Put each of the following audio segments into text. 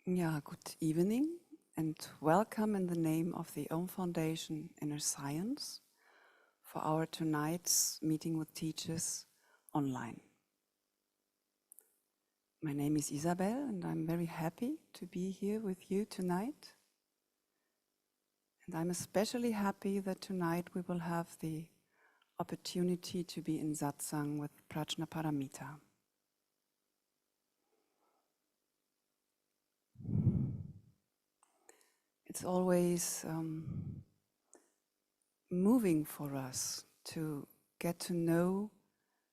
Yeah, good evening and welcome in the name of the Om Foundation Inner Science for our tonight's meeting with teachers online. My name is Isabel and I'm very happy to be here with you tonight. And I'm especially happy that tonight we will have the opportunity to be in Satsang with Prajnaparamita. It's always moving for us to get to know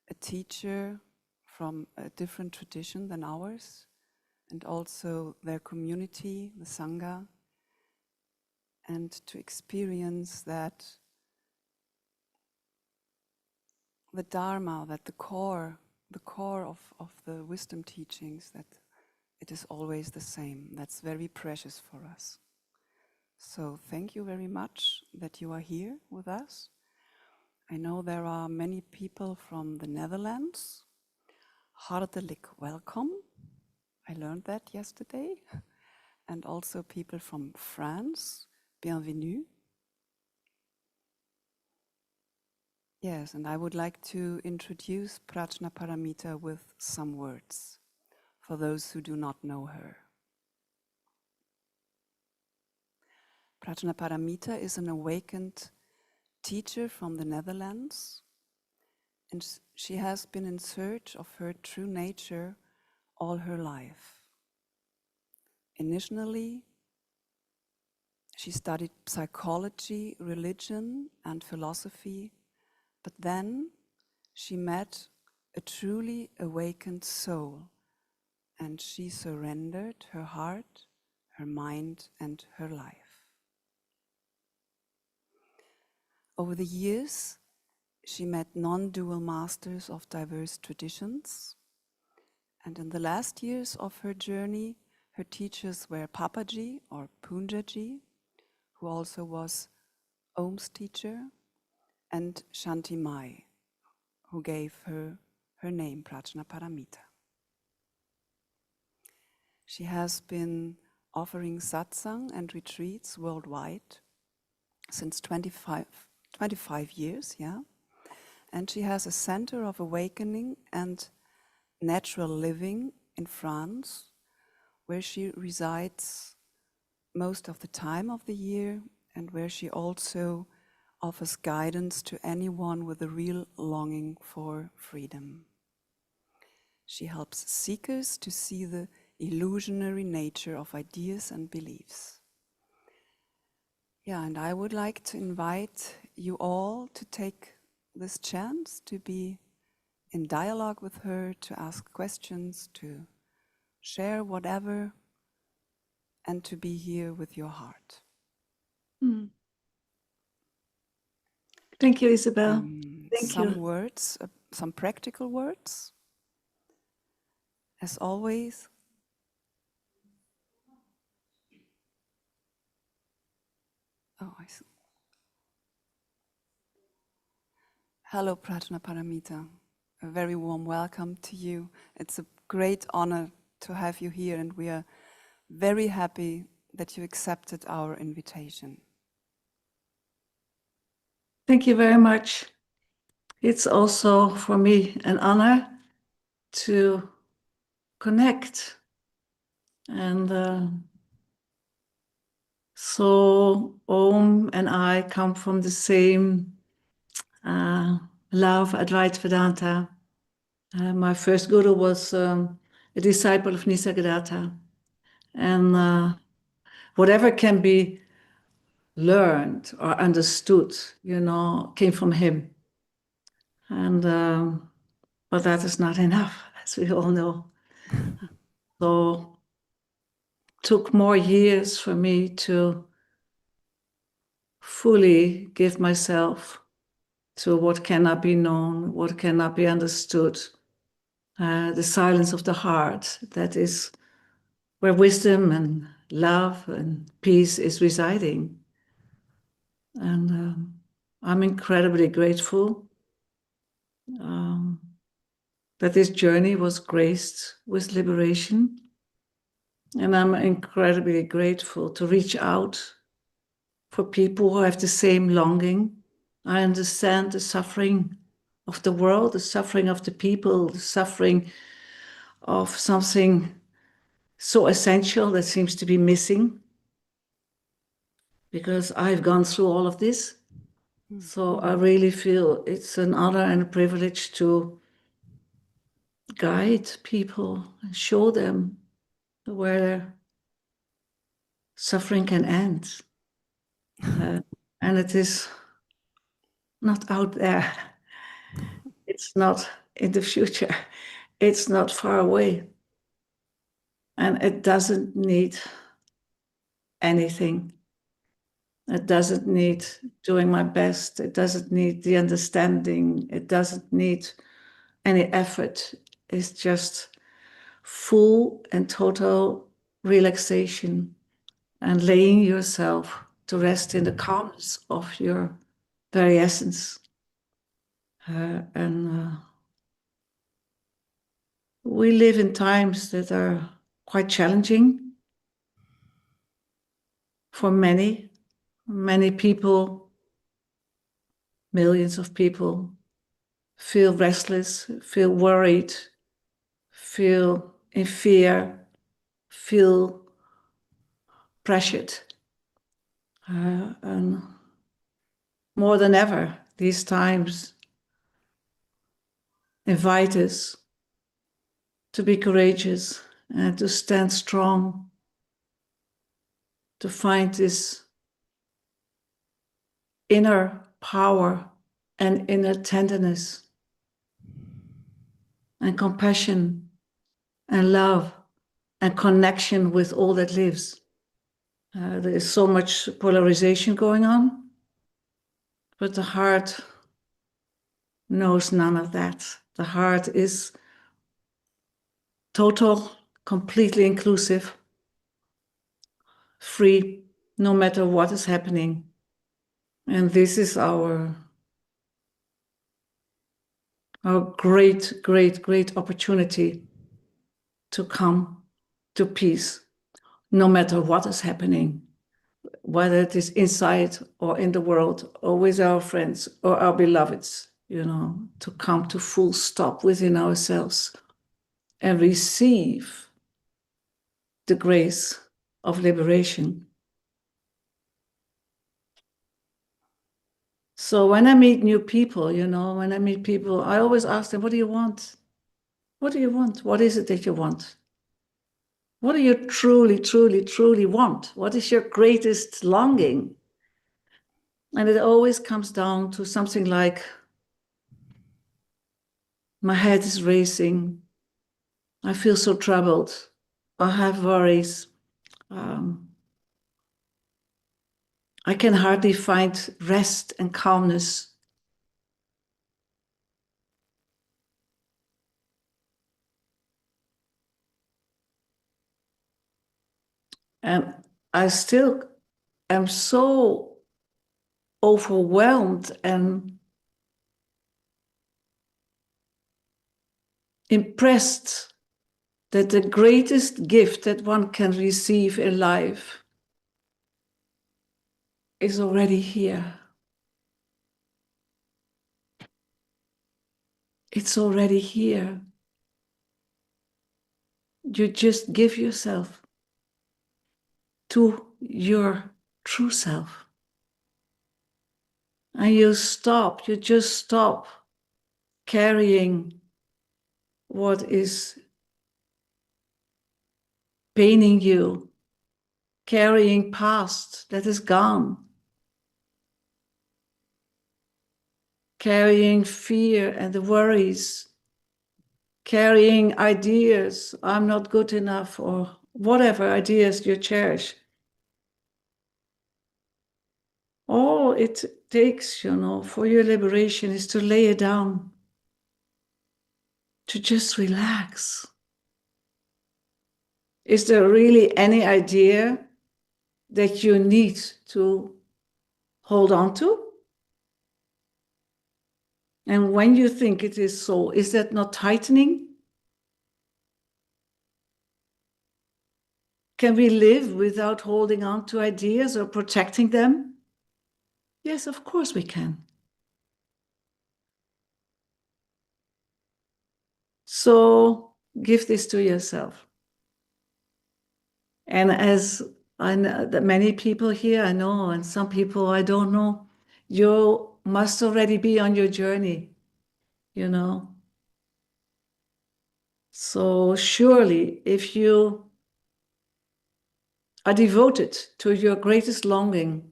a teacher from a different tradition than ours, and also their community, the Sangha, and to experience that the Dharma, that the core of the wisdom teachings, that it is always the same. That's very precious for us. So thank you very much that you are here with us. I know there are many people from the Netherlands. Hartelijk welkom. I learned that yesterday. And also people from France. Bienvenue. Yes, and I would like to introduce Prajnaparamita with some words for those who do not know her. Prajnaparamita is an awakened teacher from the Netherlands, and she has been in search of her true nature all her life. Initially, she studied psychology, religion, and philosophy, but then she met a truly awakened soul, and she surrendered her heart, her mind, and her life. Over the years, she met non-dual masters of diverse traditions, and in the last years of her journey, her teachers were Papaji or Punjaji, who also was Om's teacher, and Shanti Mai, who gave her her name, Prajnaparamita. She has been offering satsang and retreats worldwide since 25 years, yeah. And she has a center of awakening and natural living in France, where she resides most of the time of the year, and where she also offers guidance to anyone with a real longing for freedom. She helps seekers to see the illusionary nature of ideas and beliefs. Yeah, and I would like to invite you all to take this chance to be in dialogue with her, to ask questions, to share whatever, and to be here with your heart. Thank you, Isabel. Some words, some practical words. As always, I see. Hello, Prajnaparamita. A very warm welcome to you. It's a great honor to have you here, and we are very happy that you accepted our invitation. Thank you very much. It's also for me an honor to connect. And so Om and I come from the same love, Advaita Vedanta. My first guru was a disciple of Nisargadatta. And whatever can be learned or understood, came from him. But that is not enough, as we all know. So it took more years for me to fully give myself to what cannot be known, what cannot be understood, the silence of the heart, that is where wisdom and love and peace is residing. And I'm incredibly grateful that this journey was graced with liberation. And I'm incredibly grateful to reach out for people who have the same longing. I understand the suffering of the world, the suffering of the people, the suffering of something so essential that seems to be missing, because I've gone through all of this. So I really feel it's an honor and a privilege to guide people and show them where suffering can end. And it is not out there. It's not in the future. It's not far away. And it doesn't need anything. It doesn't need doing my best. It doesn't need the understanding. It doesn't need any effort. It's just full and total relaxation and laying yourself to rest in the calmness of your very essence. And we live in times that are quite challenging for many people. Millions of people feel restless, feel worried, feel in fear, feel pressured. And more than ever, these times invite us to be courageous and to stand strong, to find this inner power and inner tenderness and compassion and love and connection with all that lives. There is so much polarization going on, but the heart knows none of that. The heart is total, completely inclusive, free, no matter what is happening. And this is our great, great, great opportunity to come to peace, no matter what is happening, whether it is inside or in the world, or with our friends or our beloveds, to come to full stop within ourselves and receive the grace of liberation. So when I meet new people, I always ask them, what do you want? What do you want? What is it that you want? What do you truly, truly, truly want? What is your greatest longing? And it always comes down to something like, my head is racing. I feel so troubled. I have worries. I can hardly find rest and calmness. And I still am so overwhelmed and impressed that the greatest gift that one can receive in life is already here. It's already here. You just give yourself to your true self. And you just stop carrying what is paining you, carrying past that is gone, carrying fear and the worries, carrying ideas, I'm not good enough, or whatever ideas you cherish. All it takes, for your liberation is to lay it down, to just relax. Is there really any idea that you need to hold on to? And when you think it is so, is that not tightening? Can we live without holding on to ideas or protecting them? Yes, of course we can. So give this to yourself. And as I know that many people here I know, and some people I don't know, you must already be on your journey, you know. So surely, if you are devoted to your greatest longing,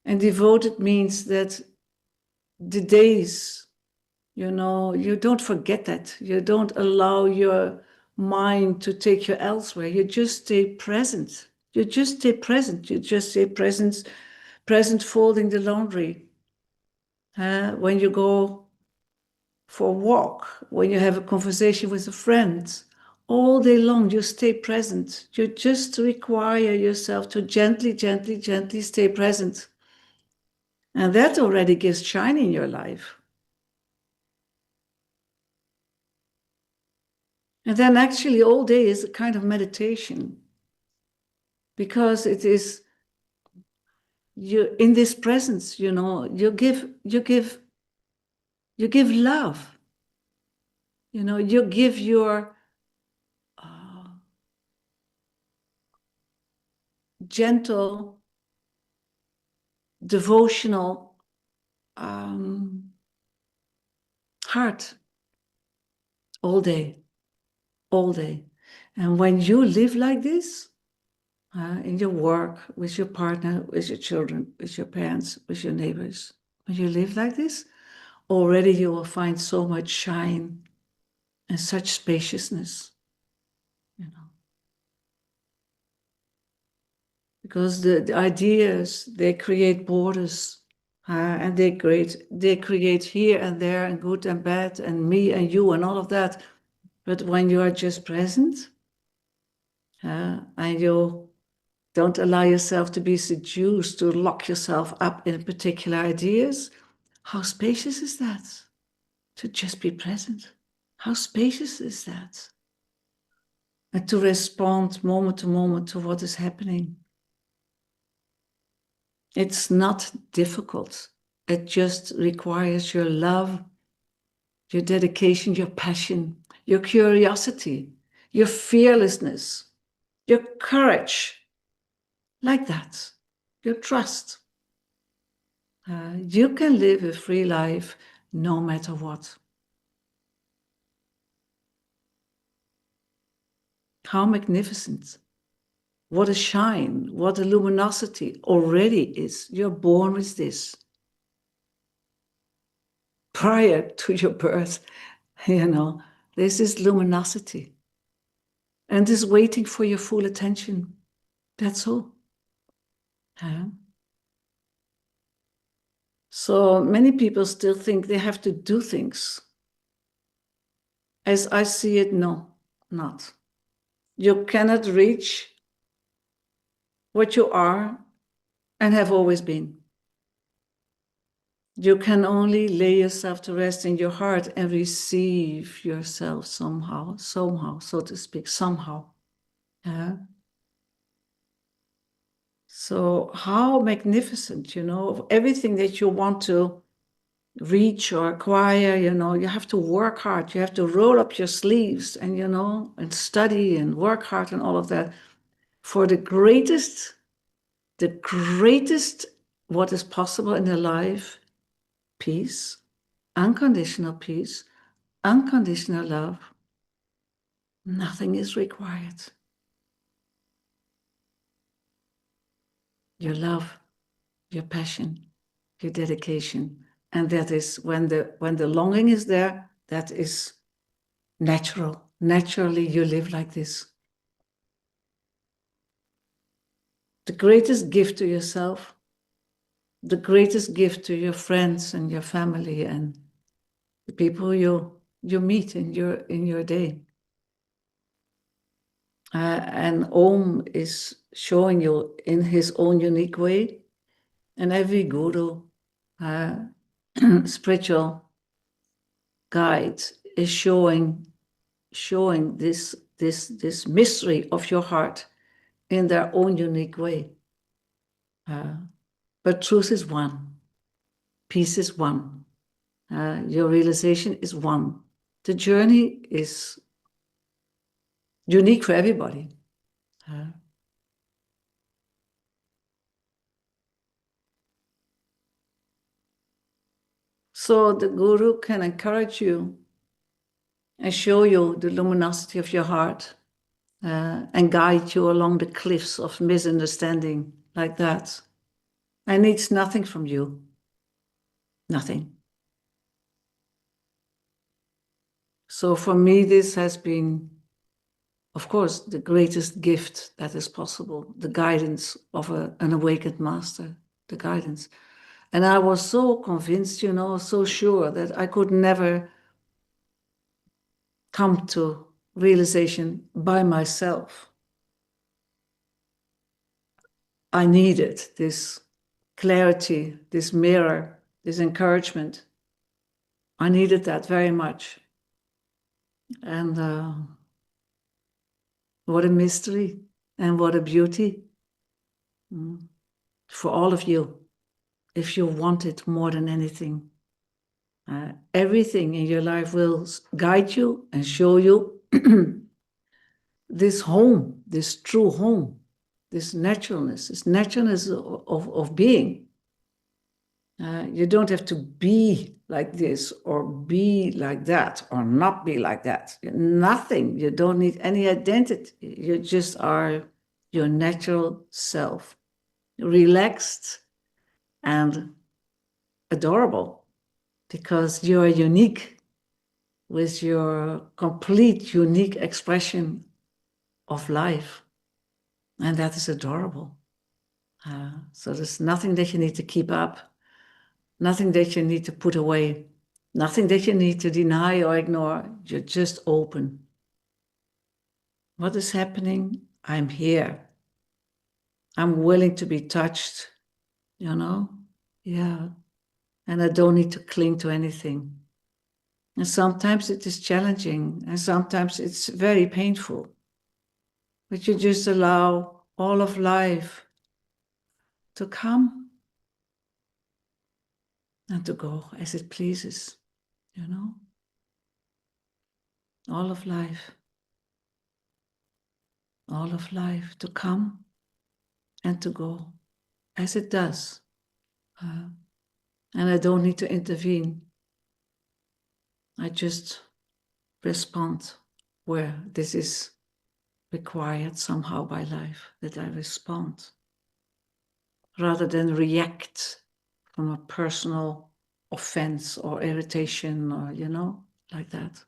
and devoted means that the days, you know, you don't forget that. You don't allow your mind to take you elsewhere. You just stay present. You just stay present. You just stay present, present folding the laundry. When you go for a walk, when you have a conversation with a friend, all day long you stay present. You just require yourself to gently, gently, gently stay present. And that already gives shine in your life. And then actually all day is a kind of meditation, because it is you in this presence, you know, you give love, you know, you give your gentle, devotional heart all day, all day. And when you live like this, in your work, with your partner, with your children, with your parents, with your neighbors, when you live like this, already you will find so much shine and such spaciousness, you know. Because the ideas, they create borders, and they create here and there and good and bad and me and you and all of that. But when you are just present, and you don't allow yourself to be seduced, to lock yourself up in particular ideas, how spacious is that? To just be present. How spacious is that? And to respond moment to moment to what is happening. It's not difficult. It just requires your love, your dedication, your passion, your curiosity, your fearlessness, your courage, like that, your trust. You can live a free life no matter what. How magnificent. What a shine, what a luminosity already is. You're born with this. Prior to your birth, you know, this is luminosity. And is waiting for your full attention. That's all. So many people still think they have to do things. As I see it, no, not. You cannot reach what you are and have always been. You can only lay yourself to rest in your heart and receive yourself somehow, so to speak, somehow. So how magnificent, you know, of everything that you want to reach or acquire, you know, you have to work hard. You have to roll up your sleeves and, you know, and study and work hard and all of that for the greatest, what is possible in your life, peace, unconditional peace, unconditional love. Nothing is required. Your love, your passion, your dedication. And that is when the longing is there, that is natural. Naturally, you live like this. The greatest gift to yourself, the greatest gift to your friends and your family and the people you meet in your day. And Om is showing you in his own unique way, and every guru, spiritual guide is showing this this mystery of your heart in their own unique way. But truth is one. Peace is one. Your realization is one. The journey is unique for everybody. So the Guru can encourage you and show you the luminosity of your heart and guide you along the cliffs of misunderstanding like that. And needs nothing from you. Nothing. So for me, this has been, of course, the greatest gift that is possible, the guidance of an awakened master, the guidance. And I was so convinced, so sure that I could never come to realization by myself. I needed this clarity, this mirror, this encouragement. I needed that very much. And what a mystery and what a beauty for all of you, if you want it more than anything. Everything in your life will guide you and show you this home, this true home, this naturalness of being. You don't have to be like this or be like that or not be like that. Nothing. You don't need any identity. You just are your natural self, relaxed and adorable, because you are unique with your complete unique expression of life. And that is adorable. So there's nothing that you need to keep up, nothing that you need to put away, nothing that you need to deny or ignore. You're just open. What is happening? I'm here. I'm willing to be touched, Yeah. And I don't need to cling to anything. And sometimes it is challenging, and sometimes it's very painful. But you just allow all of life to come and to go as it pleases, All of life to come and to go as it does. And I don't need to intervene. I just respond where this is required somehow by life, that I respond, rather than react from a personal offense or irritation or, like that.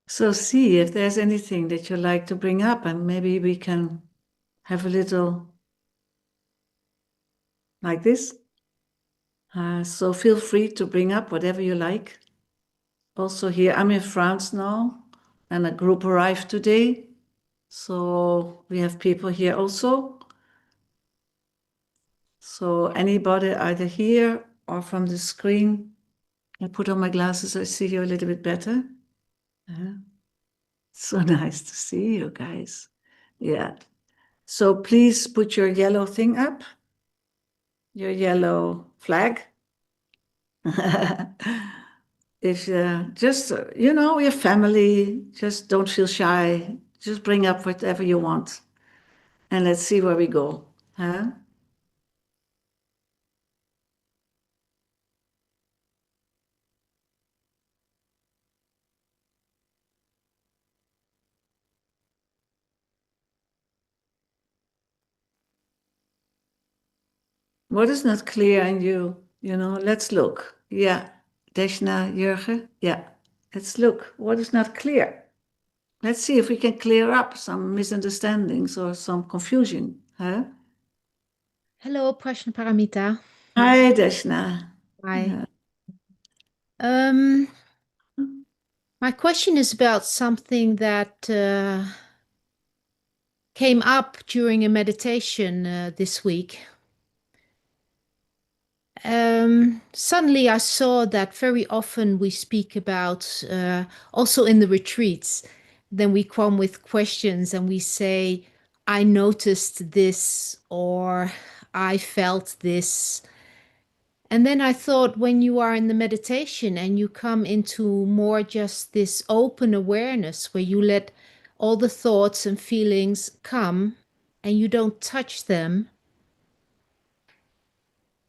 So see if there's anything that you like to bring up, and maybe we can have a little like this. So feel free to bring up whatever you like. Also here, I'm in France now, and a group arrived today. So we have people here also. So anybody either here or from the screen. I put on my glasses, I see you a little bit better. So nice to see you guys. Yeah. So please put your yellow thing up, your yellow flag. If just, your family, just don't feel shy. Just bring up whatever you want. And let's see where we go. What is not clear in you? Let's look. Yeah. Deshna, Jurgen. Yeah. Let's look. What is not clear? Let's see if we can clear up some misunderstandings or some confusion. Hello, Prajnaparamita. Hi, Deshna. Hi. My question is about something that came up during a meditation this week. Suddenly I saw that very often we speak about, also in the retreats, then we come with questions and we say, I noticed this, or I felt this. And then I thought, when you are in the meditation and you come into more just this open awareness where you let all the thoughts and feelings come and you don't touch them,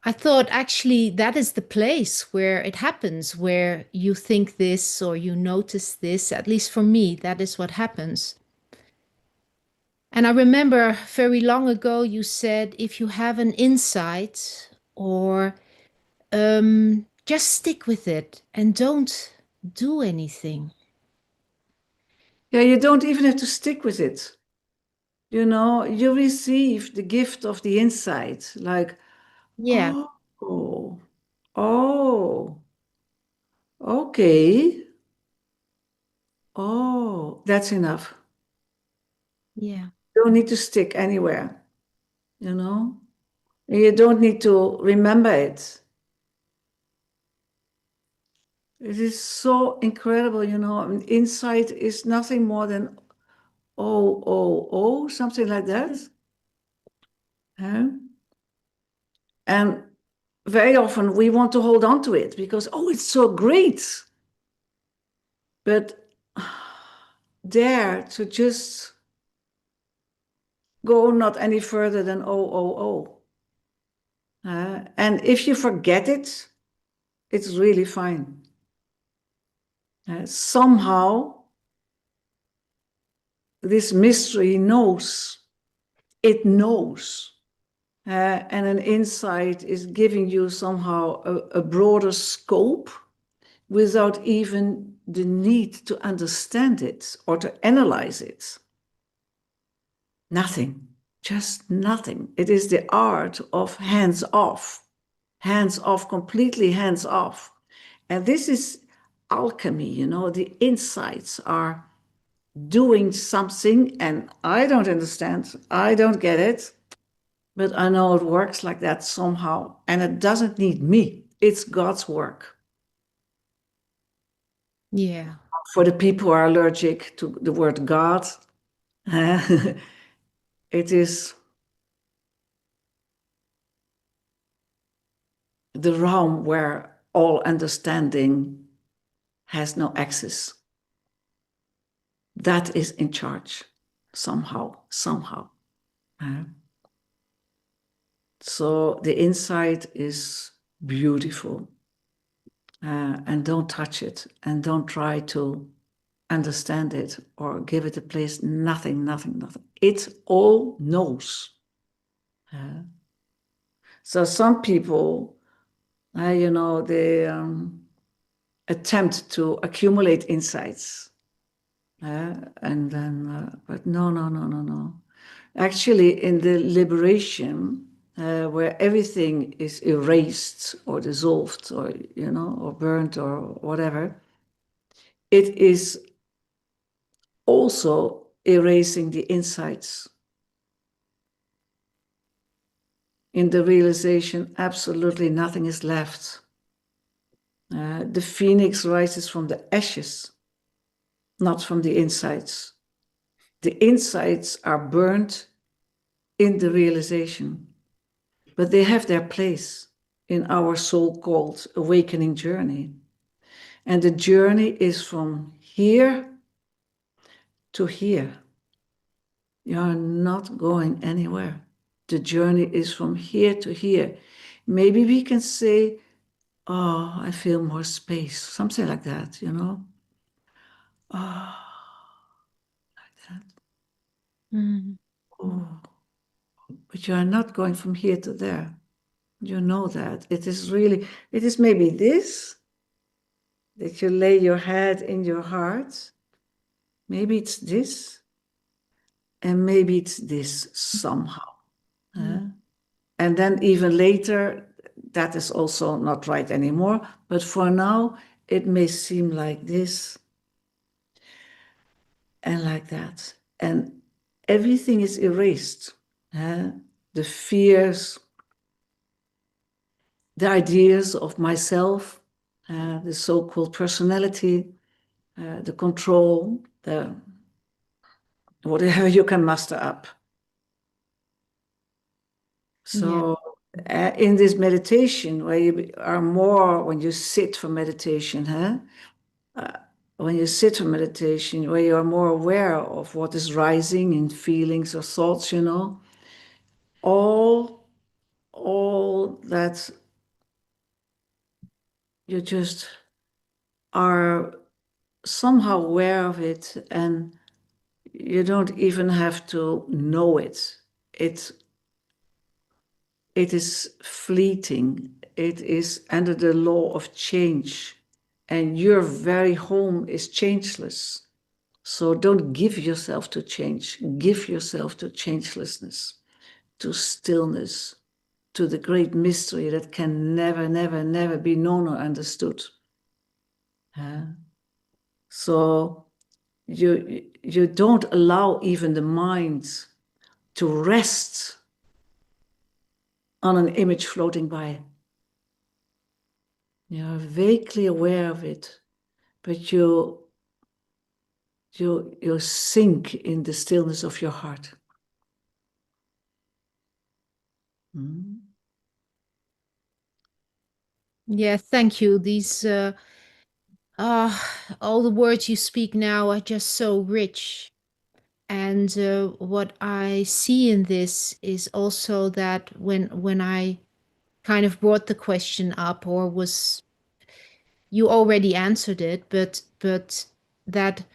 I thought actually that is the place where it happens, where you think this or you notice this. At least for me, that is what happens. And I remember very long ago you said, if you have an insight, or just stick with it and don't do anything. Yeah, you don't even have to stick with it. You know, you receive the gift of the insight, like, Yeah, oh, oh, okay, oh, that's enough. yeah, You don't need to stick anywhere, you know? You don't need to remember it. It is so incredible, you know. And insight is nothing more than something like that. Huh? And very often we want to hold on to it because, oh, it's so great. But dare to just go not any further than and if you forget it, it's really fine. Somehow, this mystery knows. It knows. And an insight is giving you somehow a broader scope without even the need to understand it or to analyze it. Nothing, just nothing. It is the art of hands off, completely hands off. And this is alchemy, you know, the insights are doing something, and I don't understand, I don't get it, but I know it works like that somehow, and it doesn't need me. It's God's work. yeah, For the people who are allergic to the word God, it is the realm where all understanding has no access. That is in charge somehow. So the insight is beautiful. And don't touch it, and don't try to understand it or give it a place. Nothing. It all knows. So some people, you know, they attempt to accumulate insights. And then, but no. Actually, in the liberation, where everything is erased or dissolved or, you know, or burnt or whatever, it is also erasing the insights. In the realization, absolutely nothing is left. The phoenix rises from the ashes, not from the insides. The insides are burnt in the realization, but they have their place in our so-called awakening journey. And the journey is from here to here. You are not going anywhere. The journey is from here to here. Maybe we can say, oh, I feel more space, something like that, you know? Oh, like that. mm, Oh. But you are not going from here to there. You know that. It is maybe this, that you lay your head in your heart. Maybe it's this, and maybe it's this somehow. And then even later, that is also not right anymore. But for now, it may seem like this and like that. And everything is erased. The fears, the ideas of myself, the so-called personality, the control, the whatever you can muster up. So in this meditation, where you are more, when you sit for meditation, when you sit for meditation, where you are more aware of what is rising in feelings or thoughts, you know, all that you just are somehow aware of it, and you don't even have to know it. It is fleeting. It is under the law of change, and your very home is changeless. So don't give yourself to change. Give yourself to changelessness, to stillness, to the great mystery that can never, never, never be known or understood. So you don't allow even the mind to rest on an image floating by. You're vaguely aware of it, but you sink in the stillness of your heart. Yeah, thank you. These all the words you speak now are just so rich. And what I see in this is also that when I kind of brought the question up, or was, you already answered it, but that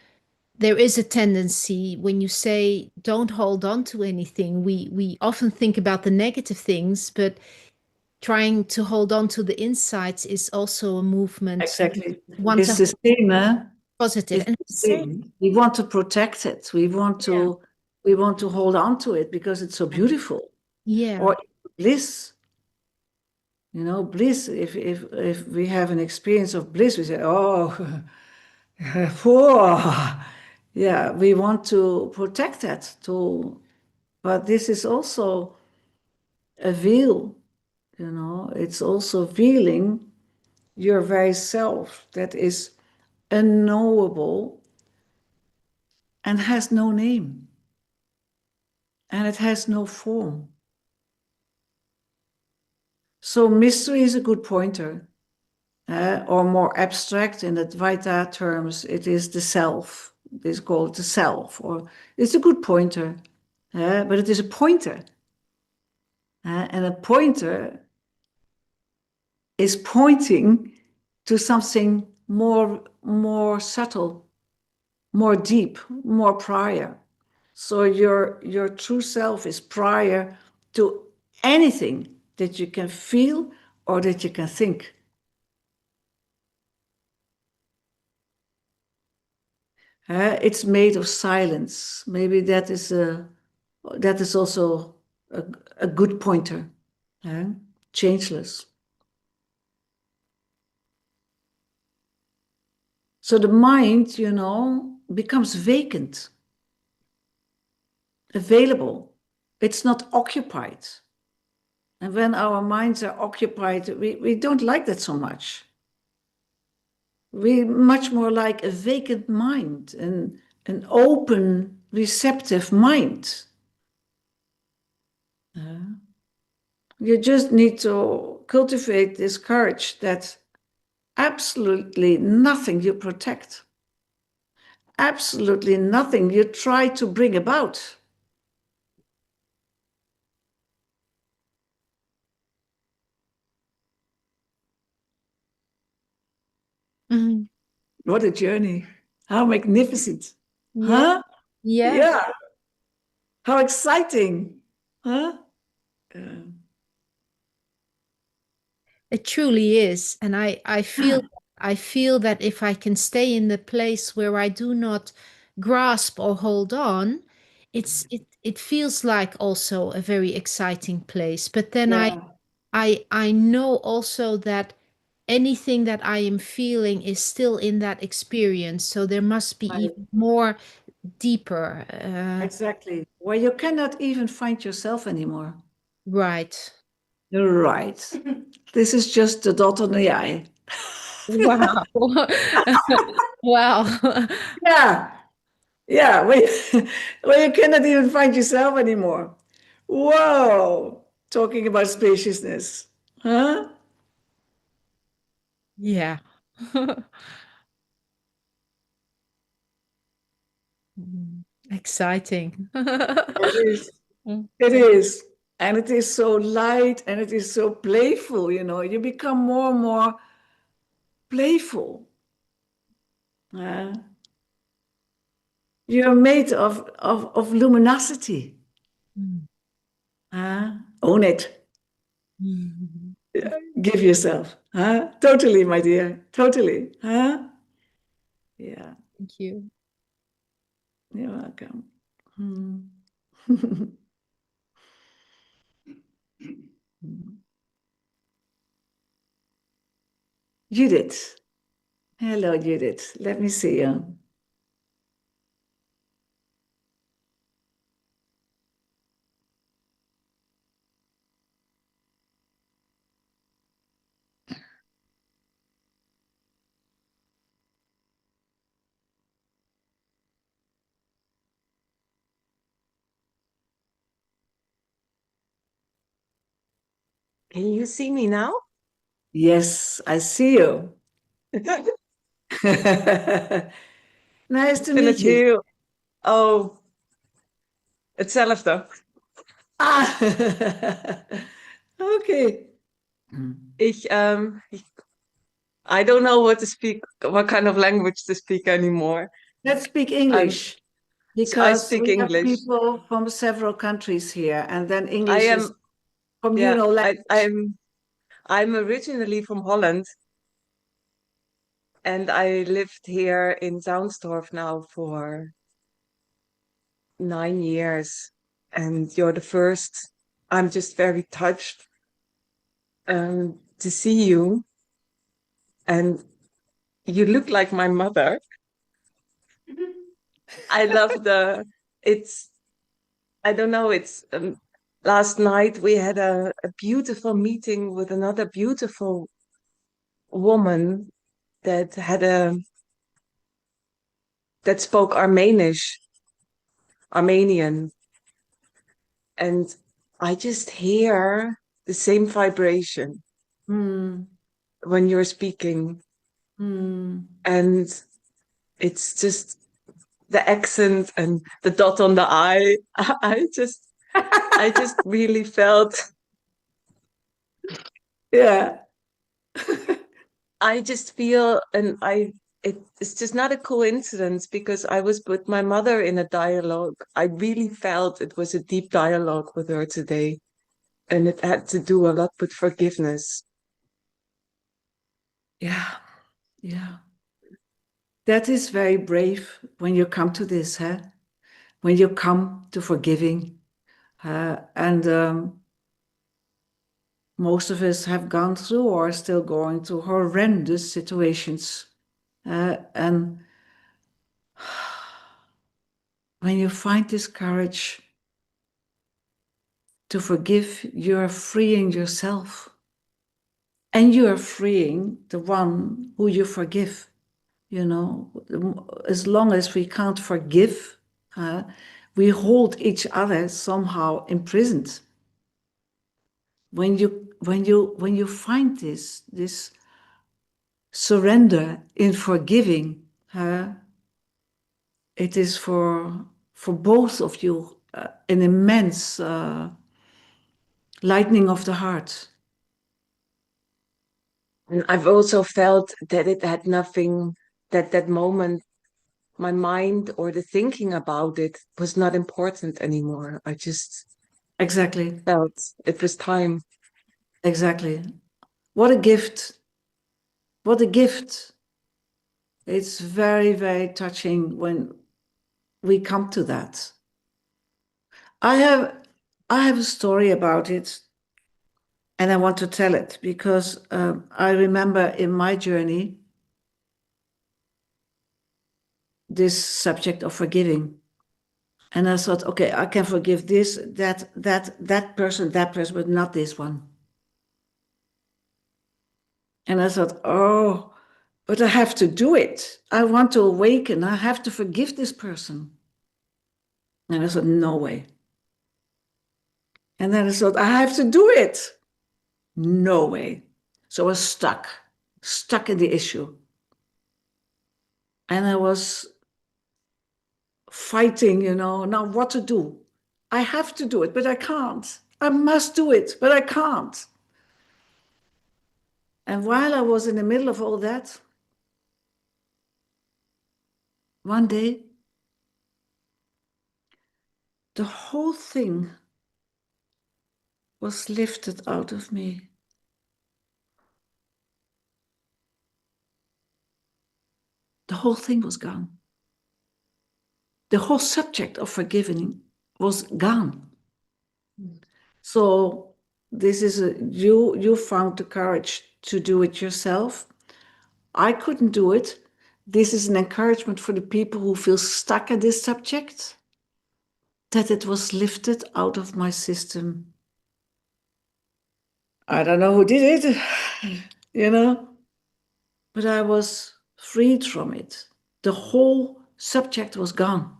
there is a tendency when you say don't hold on to anything, we often think about the negative things, but trying to hold on to the insights is also a movement. Exactly. Want It's to the same, positive. It's And the same. We want to protect it. We want to hold on to it because it's so beautiful. yeah. Or bliss. You know, bliss. If we have an experience of bliss, we say, "Oh, whoa." Yeah, we want to protect that. But this is also a veil. You know, it's also veiling your very self that is unknowable and has no name, and it has no form. So mystery is a good pointer, or more abstract in Advaita terms, it is the self. It is called the self, or it's a good pointer, but it is a pointer. And a pointer is pointing to something more subtle, more deep, more prior. So your true self is prior to anything that you can feel or that you can think. It's made of silence. Maybe that is also a good pointer. Changeless. So the mind, you know, becomes vacant, available. It's not occupied. And when our minds are occupied, we don't like that so much. We much more like a vacant mind, an open, receptive mind. You just need to cultivate this courage that absolutely nothing you protect, absolutely nothing you try to bring about. Mhm. What a journey. How magnificent. Yeah. Huh? Yeah. Yeah. How exciting. Huh? It truly is. And I feel that if I can stay in the place where I do not grasp or hold on, it feels like also a very exciting place. But then Yeah. I know also that anything that I am feeling is still in that experience. So there must be Right. even more deeper. Exactly. Where you cannot even find yourself anymore. Right. Right. This is just the dot on the I. Wow. Wow. Yeah. Yeah. Where you cannot even find yourself anymore. Whoa. Talking about spaciousness. Huh? Yeah. Exciting. It is. It is. And it is so light and it is so playful, you know. You become more and more playful. You're made of luminosity. Own it. Give yourself. Totally, my dear. Totally. Yeah. Thank you. You're welcome. Judith. Hello, Judith. Let me see you. Can you see me now? Yes, I see you. Nice to Vind meet het you. heel... Oh, hetzelfde. Okay. I don't know what to speak, what kind of language to speak anymore. Let's speak I'm, English I because speak we have English. people from several countries here, and then I English is am, yeah, communal language. I'm originally from Holland, and I lived here in Zounstorf now for 9 years. And you're the first. I'm just very touched to see you, and you look like my mother. I love it's, I don't know, last night we had a beautiful meeting with another beautiful woman that that spoke Armenian. And I just hear the same vibration Hmm. when you're speaking. And it's just the accent and the dot on the I. I just really felt. Yeah. I just feel, it's just not a coincidence because I was with my mother in a dialogue. I really felt it was a deep dialogue with her today, and it had to do a lot with forgiveness. Yeah. Yeah. That is very brave when you come to this, huh? When you come to forgiving. And most of us have gone through or are still going through horrendous situations. And when you find this courage to forgive, you're freeing yourself. And you're freeing the one who you forgive. You know, as long as we can't forgive, we hold each other somehow imprisoned. When you find this surrender in forgiving, it is for both of you an immense lightening of the heart. And I've also felt that it had nothing, that moment, my mind or the thinking about it was not important anymore. I just Exactly. felt it was time. Exactly. What a gift. What a gift. It's very, very touching when we come to that. I have a story about it, and I want to tell it because I remember in my journey, this subject of forgiving. And I thought, okay, I can forgive this, that person, but not this one. And I thought, oh, but I have to do it. I want to awaken. I have to forgive this person. And I thought, no way. And then I thought, I have to do it. No way. So I was stuck in the issue. And I was fighting, now what to do. I have to do it, but I can't. I must do it, but I can't. And while I was in the middle of all that, one day, the whole thing was lifted out of me. The whole thing was gone. The whole subject of forgiving was gone. So this is you found the courage to do it yourself. I couldn't do it. This is an encouragement for the people who feel stuck in this subject, that it was lifted out of my system. I don't know who did it, but I was freed from it. The whole subject was gone.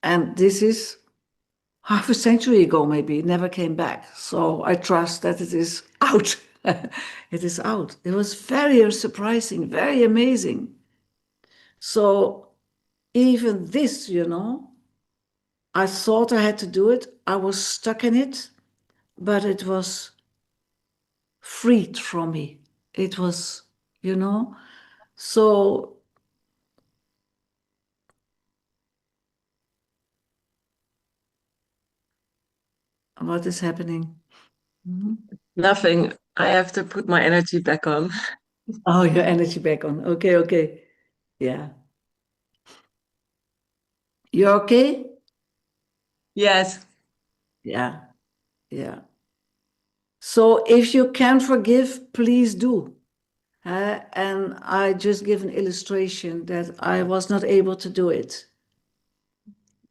And this is half a century ago, maybe. It never came back. So I trust that it is out. It is out. It was very surprising, very amazing. So even this, I thought I had to do it. I was stuck in it, but it was freed from me. It was, so what is happening? Nothing. I have to put my energy back on. Oh, your energy back on. Okay. Yeah. You okay? Yes. Yeah. So if you can forgive, please do. And I just give an illustration that I was not able to do it,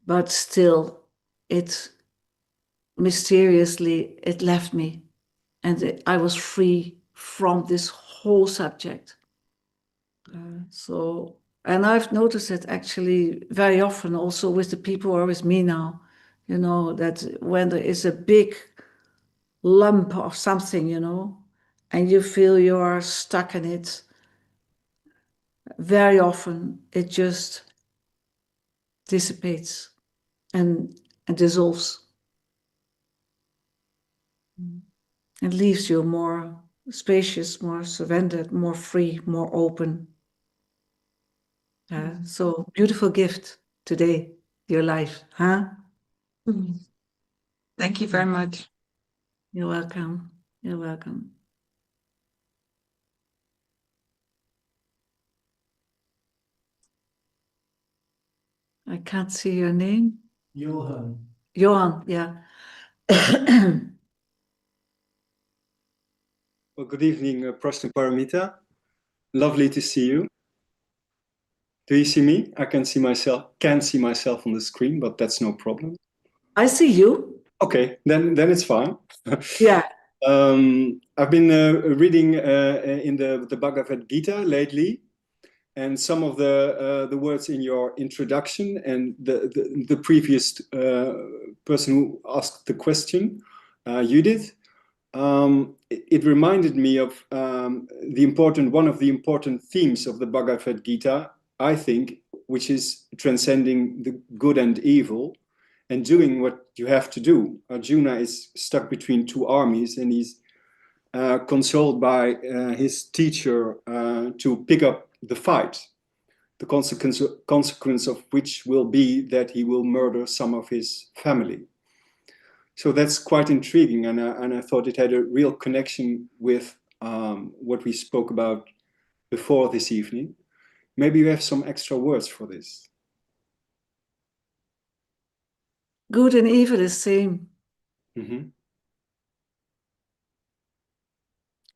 but still, it mysteriously, it left me, and I was free from this whole subject. And I've noticed it actually very often also with the people who are with me now, that when there is a big lump of something, and you feel you are stuck in it, very often it just dissipates and dissolves. It leaves you more spacious, more surrendered, more free, more open. So beautiful gift today, your life, huh? Thank you very much. You're welcome. You're welcome. I can't see your name. Johan. Johan, yeah. Well, good evening, Prajnaparamita. Lovely to see you. Do you see me? I can see myself on the screen, but that's no problem. I see you. Okay, then it's fine. Yeah. I've been reading in the Bhagavad Gita lately, and some of the words in your introduction, and the previous person who asked the question, Judith. It reminded me of one of the important themes of the Bhagavad Gita, I think, which is transcending the good and evil and doing what you have to do. Arjuna is stuck between two armies, and he's consoled by his teacher to pick up the fight. The consequence of which will be that he will murder some of his family. So that's quite intriguing, and I thought it had a real connection with what we spoke about before this evening. Maybe you have some extra words for this. Good and evil is same. Mm-hmm.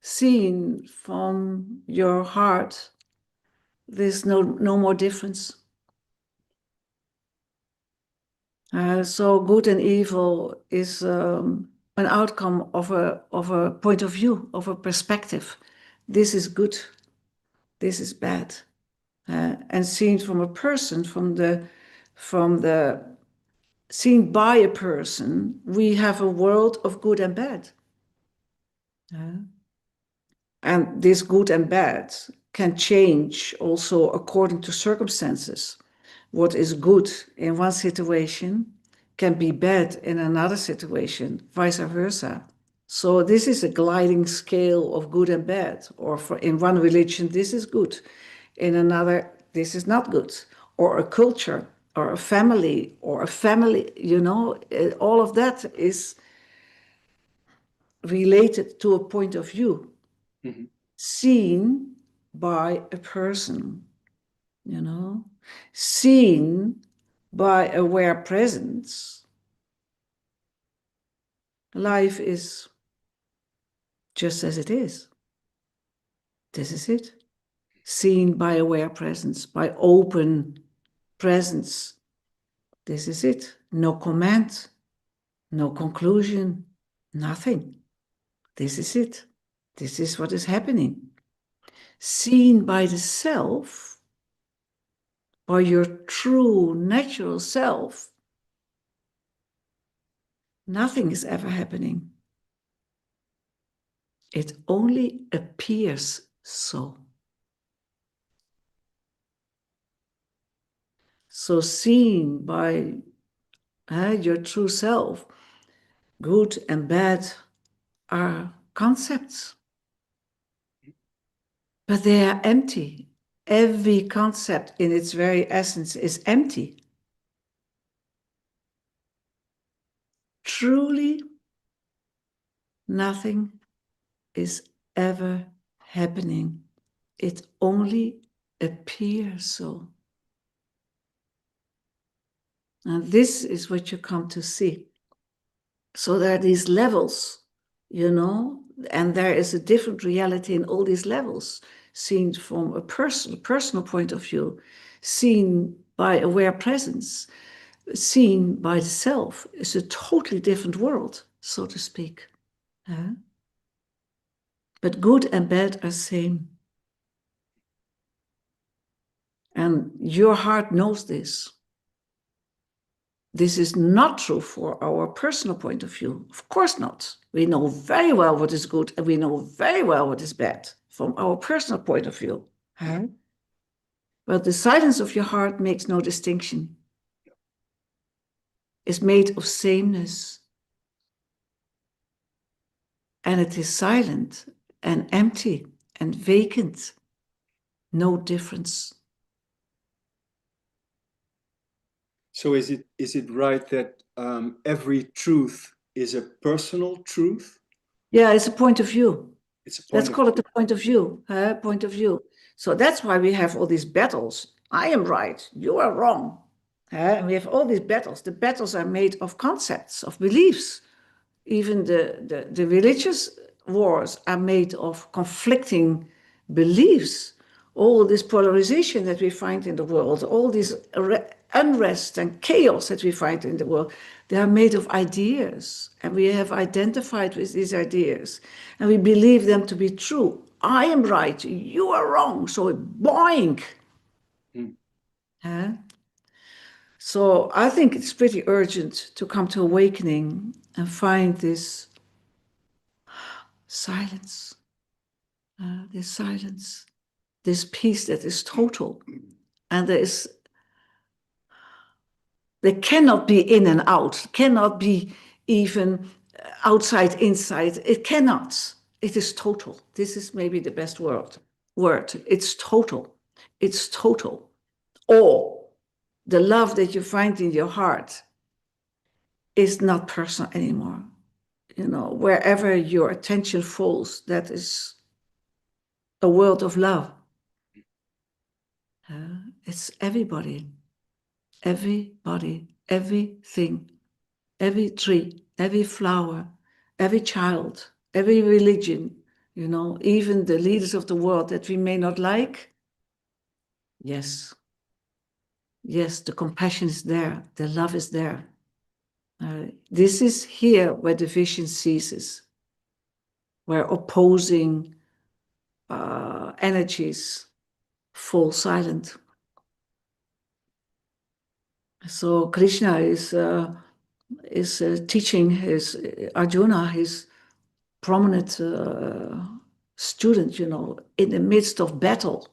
Seen from your heart, there's no more difference. So good and evil is an outcome of a point of view, of a perspective. This is good, this is bad. And seen from a person, seen by a person, we have a world of good and bad. And this good and bad can change also according to circumstances. What is good in one situation can be bad in another situation, vice versa. So this is a gliding scale of good and bad. Or in one religion, this is good. In another, this is not good. Or a culture, or a family, all of that is related to a point of view. Mm-hmm. Seen by a person, seen by aware presence. Life is just as it is. This is it. Seen by aware presence, by open presence. This is it. No comment, no conclusion, nothing. This is it. This is what is happening. Seen by the self, by your true natural self, nothing is ever happening. It only appears so. So seen by your true self, good and bad are concepts. But they are empty. Every concept in its very essence is empty. Truly, nothing is ever happening. It only appears so. And this is what you come to see. So there are these levels, and there is a different reality in all these levels, seen from a personal point of view, seen by aware presence, seen by the self. It's a totally different world, so to speak. But good and bad are same. And your heart knows this. This is not true for our personal point of view. Of course not. We know very well what is good and we know very well what is bad from our personal point of view. But the silence of your heart makes no distinction. It's made of sameness. And it is silent and empty and vacant. No difference. So is it right that every truth is a personal truth? Yeah, it's a point of view. Let's call it the point of view. Point of view. So that's why we have all these battles. I am right, you are wrong. And we have all these battles. The battles are made of concepts, of beliefs. Even the religious wars are made of conflicting beliefs. All this polarization that we find in the world, all this unrest and chaos that we find in the world, they are made of ideas. And we have identified with these ideas. And we believe them to be true. I am right, you are wrong. So boing. So I think it's pretty urgent to come to awakening and find this silence, this peace that is total. And there cannot be in and out, cannot be even outside, inside. It cannot. It is total. This is maybe the best word. It's total. It's total. Or the love that you find in your heart is not personal anymore. Wherever your attention falls, that is a world of love. It's everybody, everything, every tree, every flower, every child, every religion, even the leaders of the world that we may not like. Yes, the compassion is there, the love is there. This is here where division ceases, where opposing energies fall silent. So Krishna is teaching his Arjuna, his prominent student, in the midst of battle.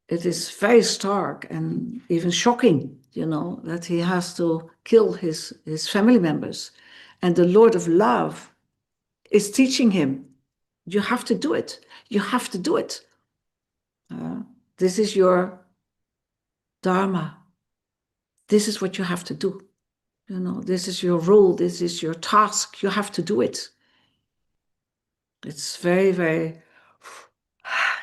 It is very stark and even shocking, that he has to kill his family members. And the Lord of Love is teaching him, you have to do it. You have to do it. This is your dharma. This is what you have to do. This is your role. This is your task. You have to do it. It's very, very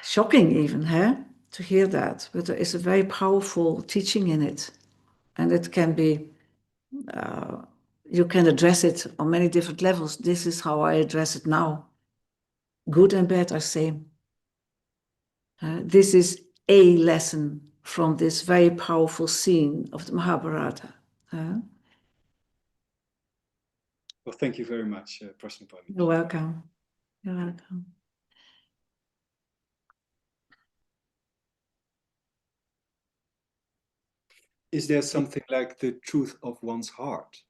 shocking even, to hear that. But there is a very powerful teaching in it. And it can be, you can address it on many different levels. This is how I address it now. Good and bad are same. This is a lesson from this very powerful scene of the Mahabharata. Well, thank you very much, Prajnaparamita. You're welcome. You're welcome. Is there something like the truth of one's heart?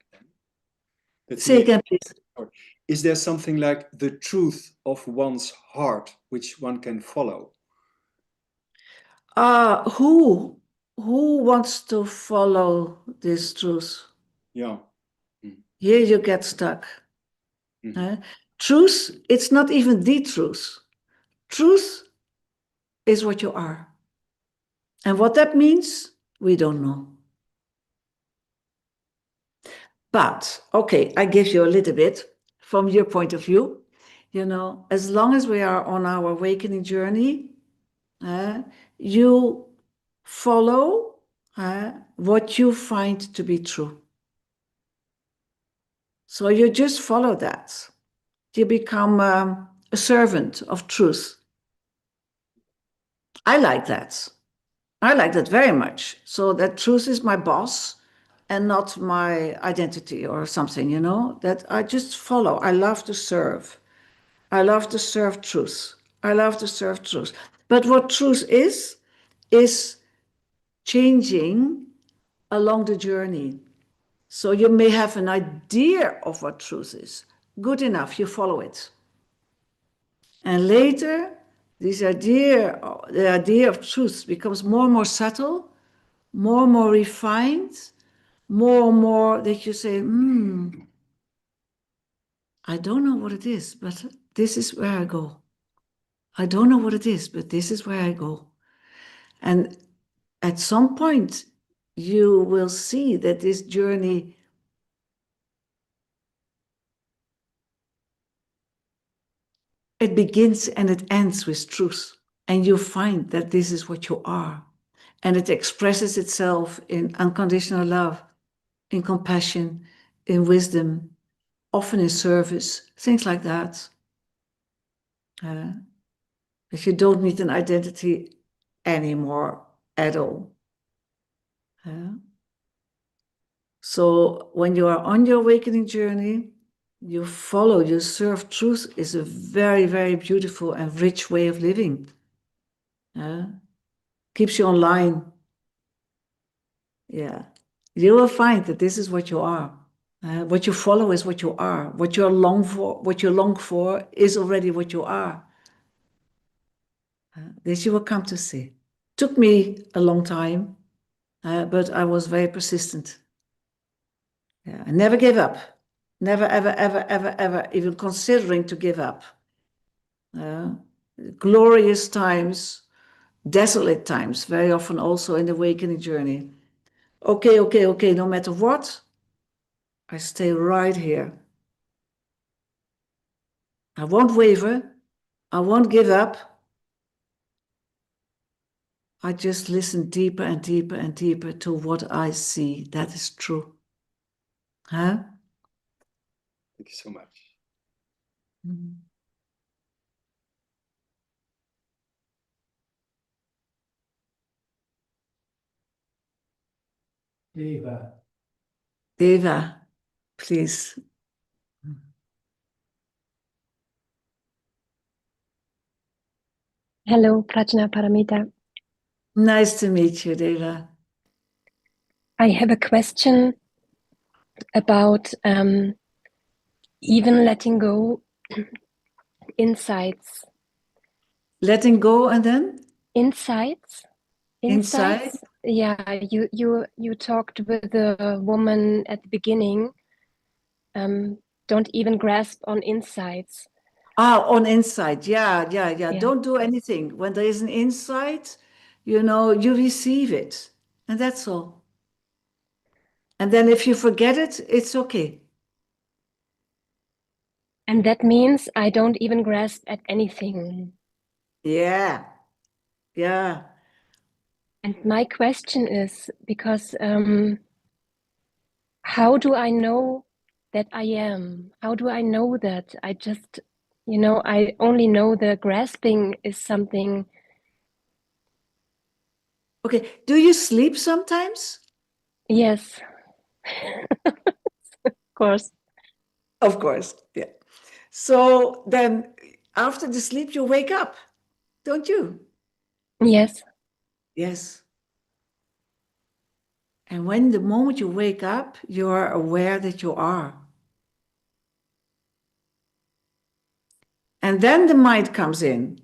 Say again, please. Is there something like the truth of one's heart which one can follow? Who wants to follow this truth? Yeah. Here you get stuck. Truth, it's not even the truth. Truth is what you are. And what that means, we don't know. But, okay, I give you a little bit from your point of view. As long as we are on our awakening journey, you follow what you find to be true. So you just follow that. You become a servant of truth. I like that. I like that very much. So that truth is my boss and not my identity or something, that I just follow. I love to serve. I love to serve truth. I love to serve truth. But what truth is changing along the journey. So you may have an idea of what truth is. Good enough, you follow it. And later, the idea of truth becomes more and more subtle, more and more refined, more and more that you say, I don't know what it is, but this is where I go. I don't know what it is, but this is where I go. And at some point, you will see that this journey it begins and it ends with truth. And you find that this is what you are. And it expresses itself in unconditional love, in compassion, in wisdom, often in service, things like that. If you don't need an identity anymore at all. So when you are on your awakening journey, you follow, you serve truth is a very, very beautiful and rich way of living. Keeps you online. Yeah. You will find that this is what you are. What you follow is what you are. What you long for is already what you are. This you will come to see. Took me a long time, but I was very persistent. Yeah, I never gave up. Never, ever, ever, ever, ever, even considering to give up. Glorious times, desolate times, very often also in the awakening journey. Okay, no matter what, I stay right here. I won't waver. I won't give up. I just listen deeper and deeper and deeper to what I see. That is true. Thank you so much. Deva. please. Hello, Prajnaparamita. Nice to meet you, Deva. I have a question about even letting go insights. Letting go and then? Insights? Inside? Yeah, you talked with the woman at the beginning. Don't even grasp on insights. Ah, on insight. Yeah. Yeah. Don't do anything. When there is an insight, you receive it. And that's all. And then if you forget it, it's okay. And that means I don't even grasp at anything. Yeah. And my question is, because how do I know that I am? How do I know that? I just, I only know the grasping is something. Okay. Do you sleep sometimes? Yes, of course. Of course. Yeah. So then after the sleep, you wake up, don't you? Yes. Yes. And when the moment you wake up, you are aware that you are. And then the mind comes in.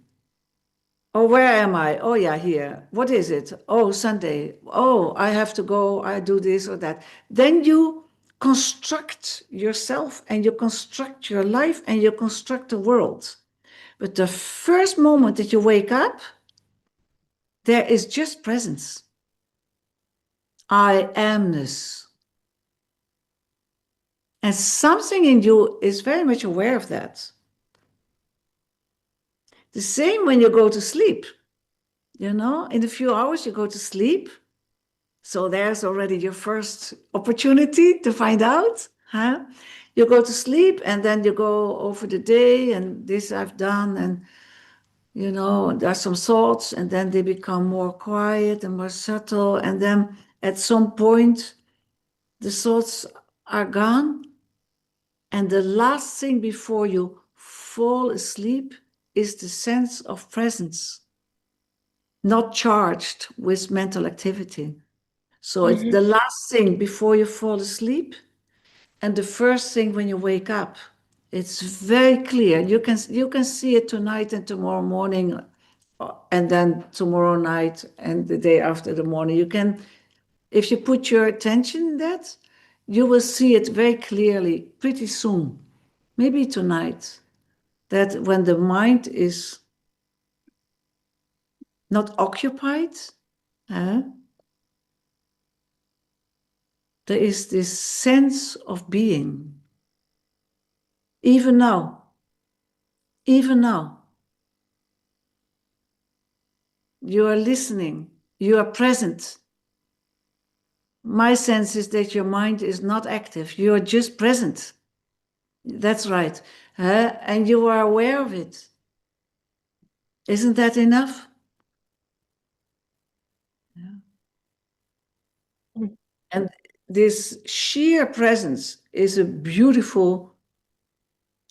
Oh, where am I? Oh, yeah, here. What is it? Oh, Sunday. Oh, I have to go. I do this or that. Then you construct yourself and you construct your life and you construct the world. But the first moment that you wake up, there is just presence. I amness. And something in you is very much aware of that. The same when you go to sleep. In a few hours you go to sleep. So there's already your first opportunity to find out. Huh? You go to sleep and then you go over the day and this I've done and there's some thoughts and then they become more quiet and more subtle. And then at some point the thoughts are gone. And the last thing before you fall asleep is the sense of presence, not charged with mental activity. So it's the last thing before you fall asleep and the first thing when you wake up. It's very clear. You can see it tonight and tomorrow morning and then tomorrow night and the day after the morning. You can, if you put your attention in that, you will see it very clearly pretty soon, maybe tonight, that when the mind is not occupied, there is this sense of being. Even now, you are listening, you are present. My sense is that your mind is not active, you are just present. That's right. And you are aware of it. Isn't that enough? Yeah. And this sheer presence is a beautiful,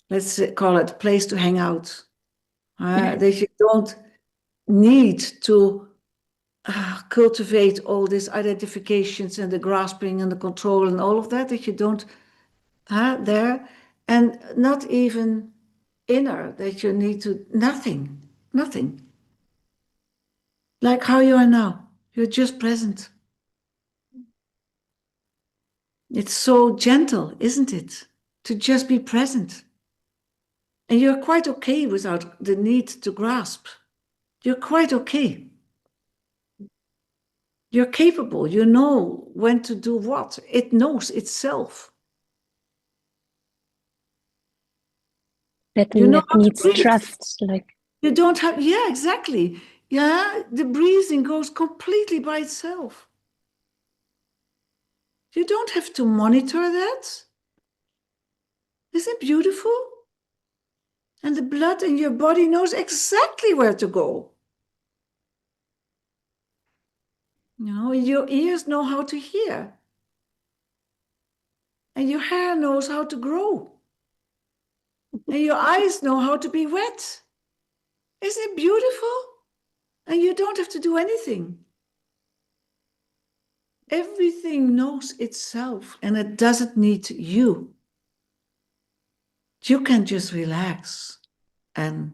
let's call it, place to hang out. That you don't need to cultivate all these identifications and the grasping and the control and all of that you don't have there, and not even inner, that you need to, nothing. Like how you are now, you're just present. It's so gentle, isn't it? To just be present. And you're quite okay without the need to grasp. You're quite okay. You're capable. You know when to do what. It knows itself. That You know how to needs breathe. trust. Like You don't have, yeah, exactly. Yeah, the breathing goes completely by itself. You don't have to monitor that. Isn't it beautiful? And the blood in your body knows exactly where to go. Your ears know how to hear. and your hair knows how to grow, and your eyes know how to be wet. Isn't it beautiful? And you don't have to do anything. Everything knows itself, and it doesn't need you. You can just relax and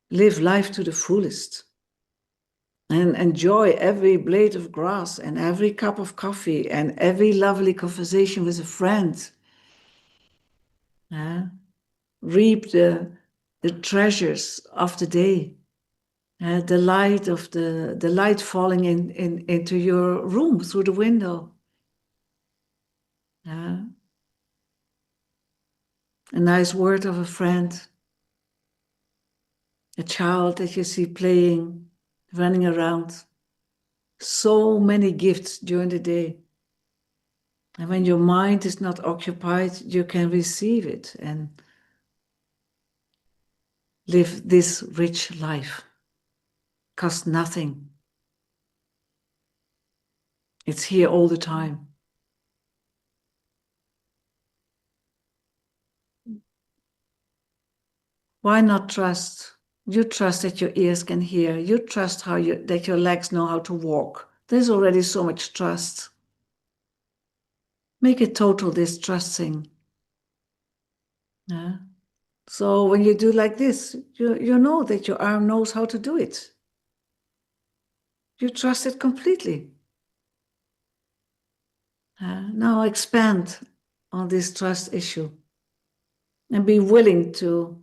live life to the fullest and enjoy every blade of grass and every cup of coffee and every lovely conversation with a friend. Reap the treasures of the day. The light of the light falling into your room through the window. A nice word of a friend. A child that you see playing, running around. So many gifts during the day. And when your mind is not occupied, you can receive it and live this rich life. Costs nothing. It's here all the time. Why not trust? You trust that your ears can hear. You trust that your legs know how to walk. There's already so much trust. Make it total distrusting. Yeah. So when you do like this, you know that your arm knows how to do it. You trust it completely. Now expand on this trust issue and be willing to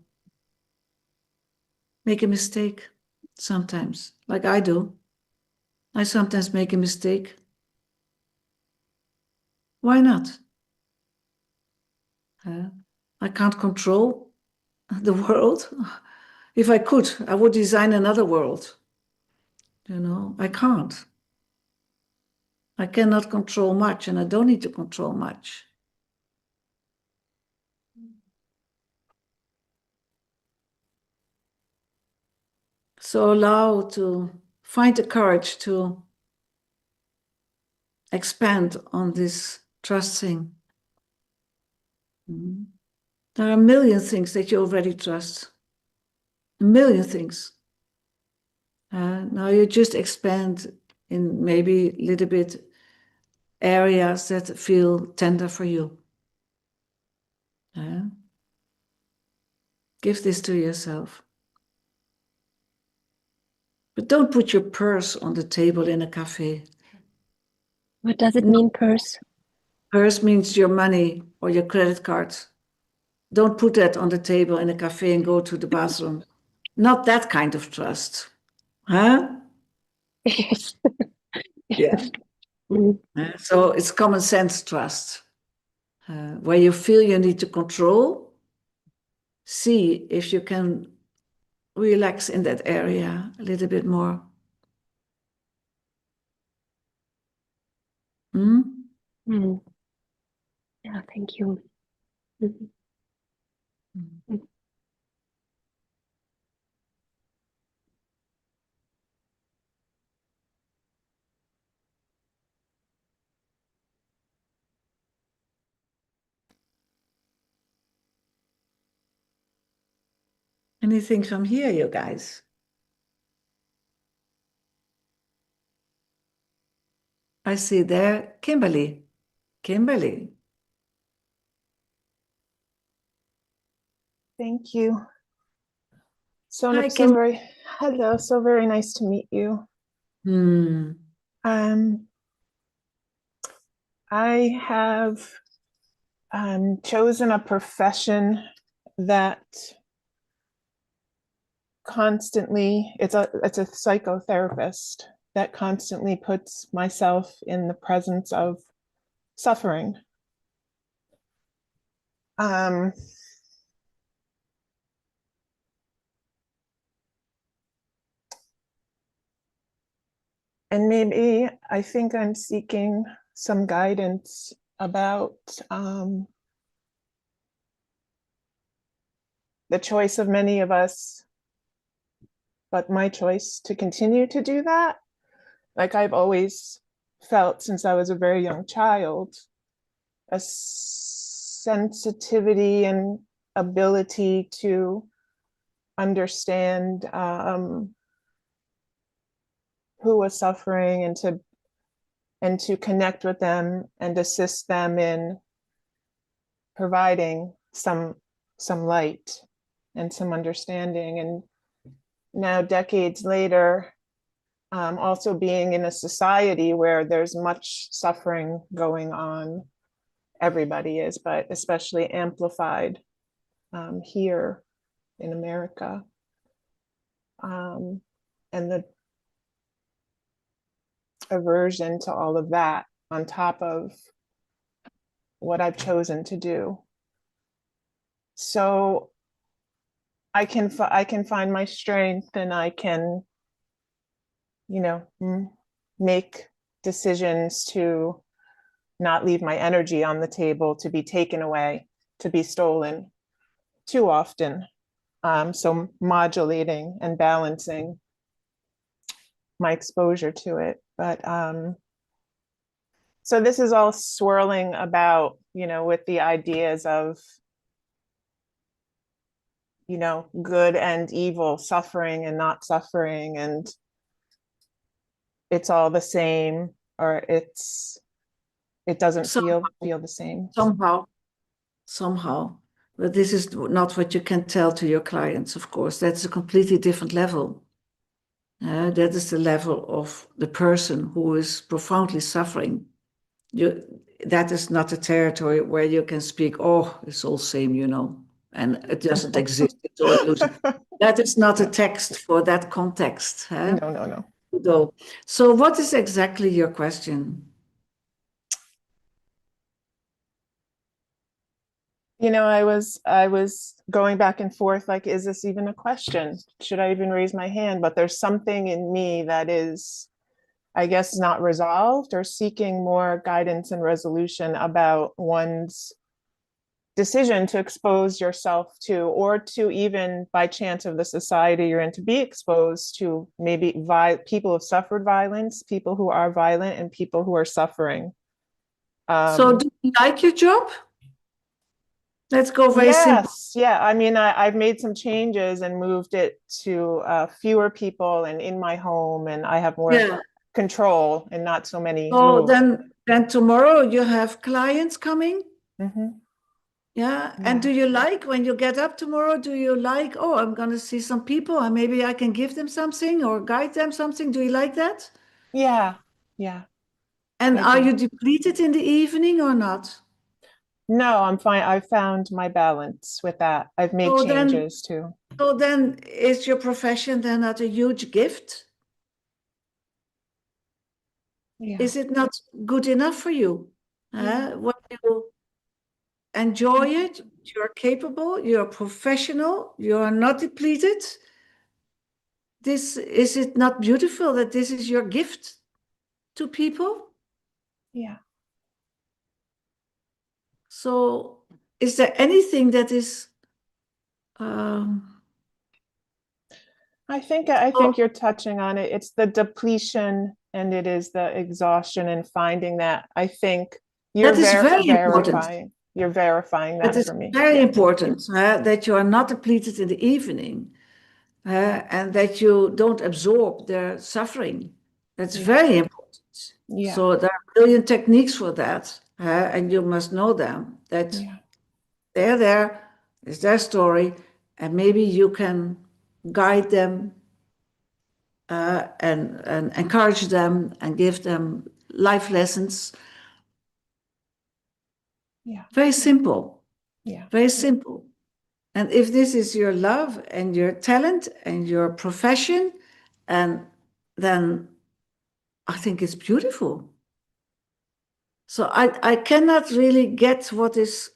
make a mistake sometimes, like I do. I sometimes make a mistake. Why not? I can't control the world. If I could, I would design another world. I can't. I cannot control much, and I don't need to control much. So find the courage to expand on this trust thing. There are a million things that you already trust. A million things. Now you just expand in maybe a little bit areas that feel tender for you. Give this to yourself. But don't put your purse on the table in a cafe. What does it mean, purse? Purse means your money or your credit card. Don't put that on the table in a cafe and go to the bathroom. Not that kind of trust. Huh? Yes. Yeah. So it's common sense trust. Where you feel you need to control, see if you can relax in that area a little bit more. Yeah, thank you. Anything from here, you guys? I see there, Kimberly. Kimberly. Thank you. So, Hi, so very hello. So very nice to meet you. I have chosen a profession that constantly it's a psychotherapist that constantly puts myself in the presence of suffering. And maybe I think I'm seeking some guidance about the choice of many of us, but my choice to continue to do that. Like I've always felt since I was a very young child, a sensitivity and ability to understand who was suffering, and to connect with them and assist them in providing some light and some understanding. And now, decades later, also being in a society where there's much suffering going on, everybody is, but especially amplified here in America. And the aversion to all of that on top of what I've chosen to do. So I can find my strength, and I can, make decisions to not leave my energy on the table to be taken away, to be stolen too often. So modulating and balancing my exposure to it. But so this is all swirling about, with the ideas of, good and evil, suffering and not suffering, and it's all the same, or it doesn't feel the same. Somehow. But this is not what you can tell to your clients, of course. That's a completely different level. That is the level of the person who is profoundly suffering. That is not a territory where you can speak, oh, it's all same, and it doesn't exist. It's all illusion. That is not a text for that context. No. So what is exactly your question? I was going back and forth, like, is this even a question? Should I even raise my hand? But there's something in me that is, I guess, not resolved, or seeking more guidance and resolution about one's decision to expose yourself to, or to, even by chance of the society you're in, to be exposed to maybe people who've suffered violence, people who are violent, and people who are suffering. So do you like your job? Let's go very simple. Yeah. I mean, I've made some changes and moved it to fewer people and in my home, and I have more control and not so many. So then tomorrow you have clients coming. Mm-hmm. Yeah. And do you like, when you get up tomorrow, do you like, oh, I'm going to see some people and maybe I can give them something or guide them something? Do you like that? Yeah. And are you depleted in the evening or not? No, I'm fine. I found my balance with that. I've made changes too. So then is your profession then not a huge gift? Yeah. Is it not good enough for you? When you enjoy it, you're capable, you're professional, you're not depleted. Is it not beautiful that this is your gift to people? Yeah. So is there anything that is I think you're touching on it. It's the depletion, and it is the exhaustion, and finding that. I think you're verifying. Important. You're verifying that for me. Very important that you are not depleted in the evening, and that you don't absorb their suffering. That's very important. Yeah. So there are a million techniques for that, and you must know them. That they're there, it's their story, and maybe you can guide them and encourage them and give them life lessons. Yeah. Very simple. Yeah. Very simple. And if this is your love and your talent and your profession, and then I think it's beautiful. So I cannot really get what is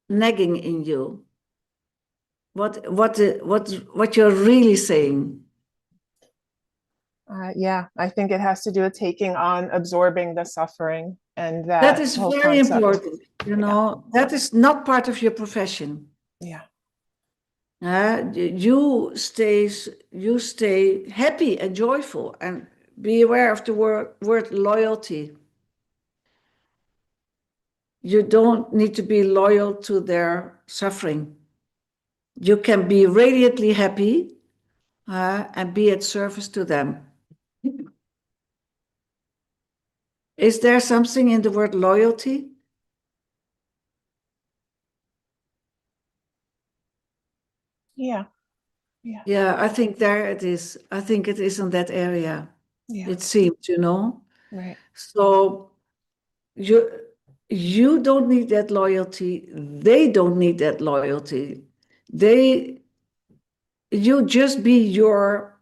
nagging in you. What you're really saying. I think it has to do with taking on, absorbing the suffering, and that is very important. That is not part of your profession. Yeah. You stay happy and joyful, and be aware of the word loyalty. you don't need to be loyal to their suffering. You can be radiantly happy and be at service to them. Is there something in the word loyalty? Yeah. Yeah. Yeah, I think there it is. I think it is in that area. Yeah. It seems, Right. So you don't need that loyalty. They don't need that loyalty. You just be your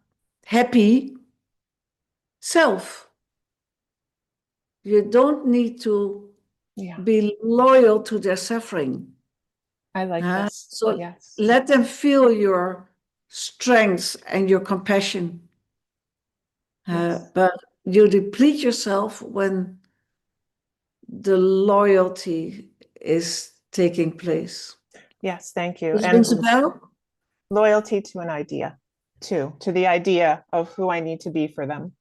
happy self. You don't need to Yeah. be loyal to their suffering. I like this. So Yes. let them feel your strength and your compassion. Yes. But you deplete yourself when the loyalty is taking place. Yes. Thank you. Does it And rings a bell? loyalty to an idea, too, to the idea of who I need to be for them.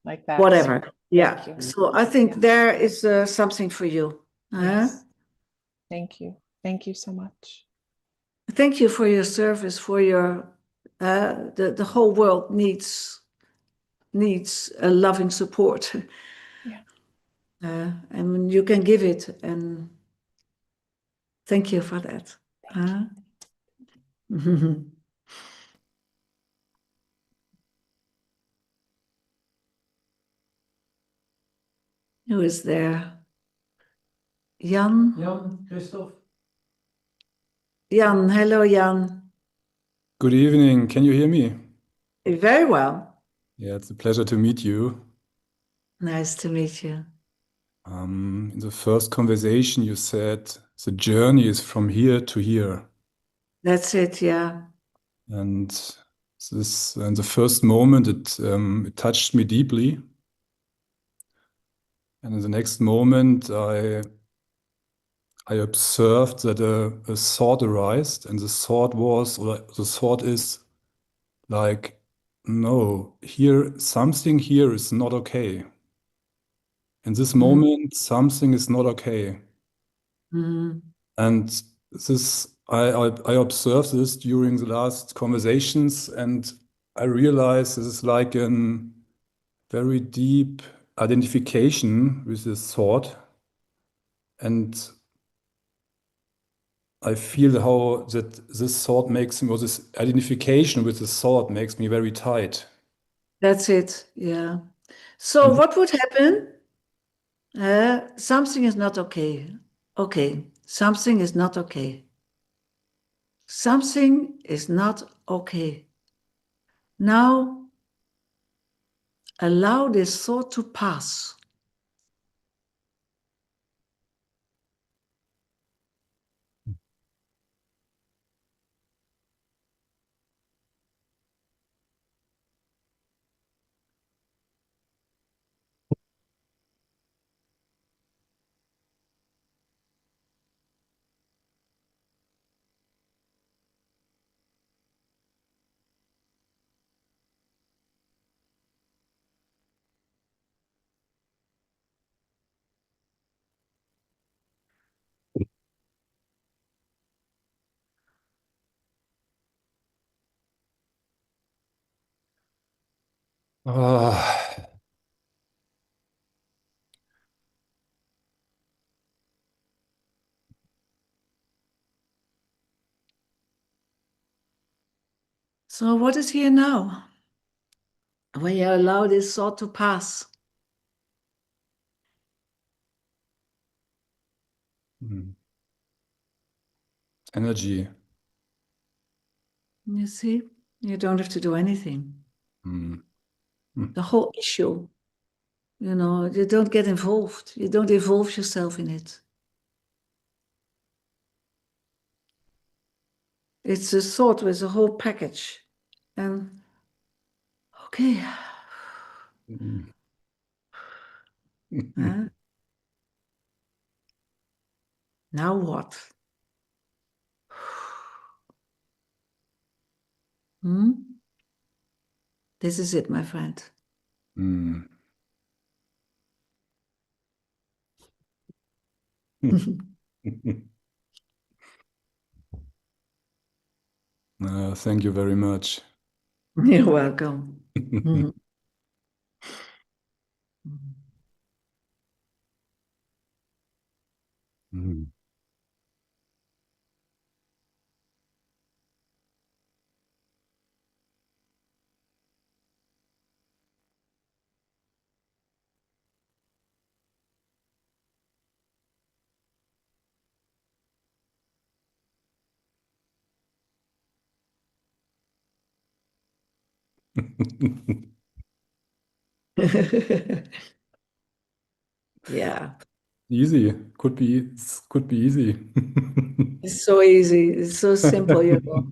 Like that. Whatever. Yeah. you. So I think Yeah. there is something for you. Yes. Thank you. Thank you so much. Thank you for your service, for your the whole world needs a loving support. Yeah. And you can give it, and thank you for that. Who is there? Jan? Jan, Christoph. Jan, hello Jan. Good evening. Can you hear me? Very well. Yeah, it's a pleasure to meet you. Nice to meet you. In the first conversation, you said the journey is from here to here. That's it, yeah. And this, in the first moment, it touched me deeply. And in the next moment, I observed that a thought arose, and the thought is like, no, something here is not okay. In this moment, something is not okay. Mm-hmm. And I observed this during the last conversations, and I realized this is like a very deep identification with this thought. And I feel how that this thought makes me, or this identification with this thought makes me very tight. That's it, yeah. So what would happen? Something is not okay. Okay, something is not okay. Something is not okay. Now, allow this thought to pass. Ah, So what is here now? When you allow this thought to pass. energy. You see, you don't have to do anything. The whole issue, you don't get involved. You don't involve yourself in it. It's a thought with a whole package. And okay. Now what? This is it, my friend. Thank you very much. You're welcome. Mhm. Mhm. Yeah, Easy. Could be easy. it's so easy. It's so simple, you know.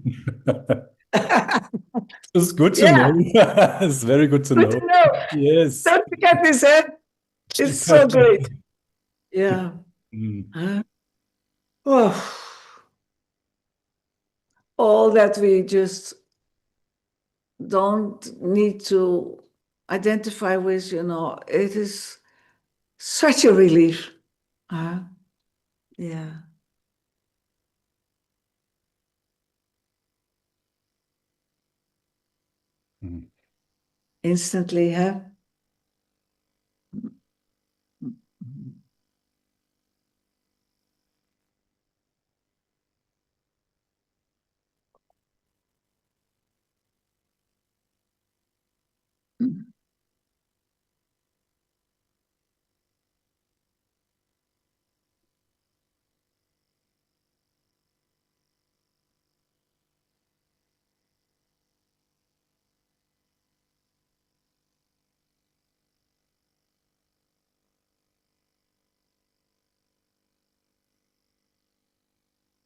It's good to Yeah, know. It's very good to good know. to know. Yes. Don't forget this, eh? It's so great. Yeah. Mm. Huh? Oh, all that we just don't need to identify with, you know, it is such a relief. Huh? Yeah. Mm. Instantly, huh?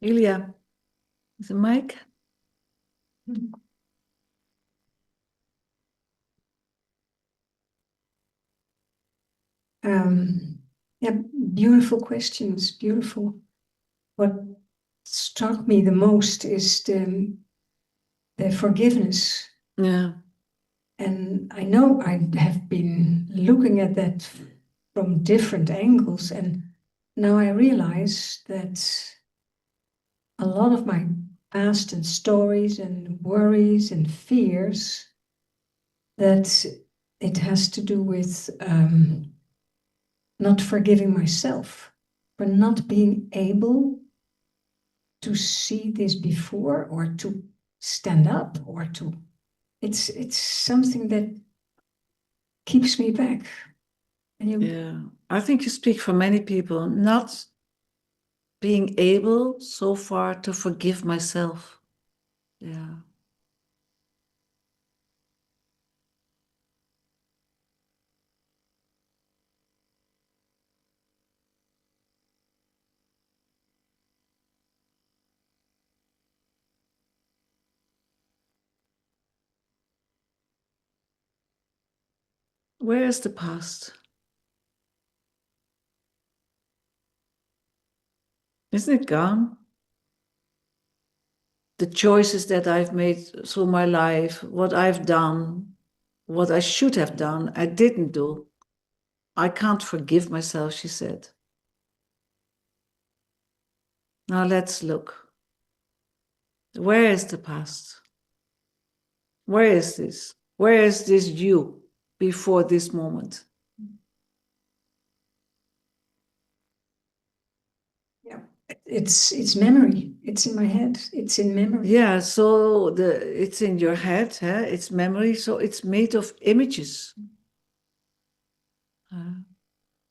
Ilya, is the mic? Yeah, beautiful questions, beautiful. What struck me the most is the forgiveness. Yeah. And I know I have been looking at that from different angles, and now I realize that a lot of my past and stories and worries and fears, that it has to do with not forgiving myself for not being able to see this before, or to stand up, or to it's something that keeps me back. And Yeah, I think you speak for many people, not being able so far to forgive myself. Yeah. Where is the past? Isn't it gone? The choices that I've made through my life, what I've done, what I should have done, I didn't do. I can't forgive myself, she said. Now let's look. Where is the past? Where is this? Where is this you before this moment? yeah, it's memory. It's in my head. It's in memory. Yeah, so it's in your head, huh? It's memory, so it's made of images.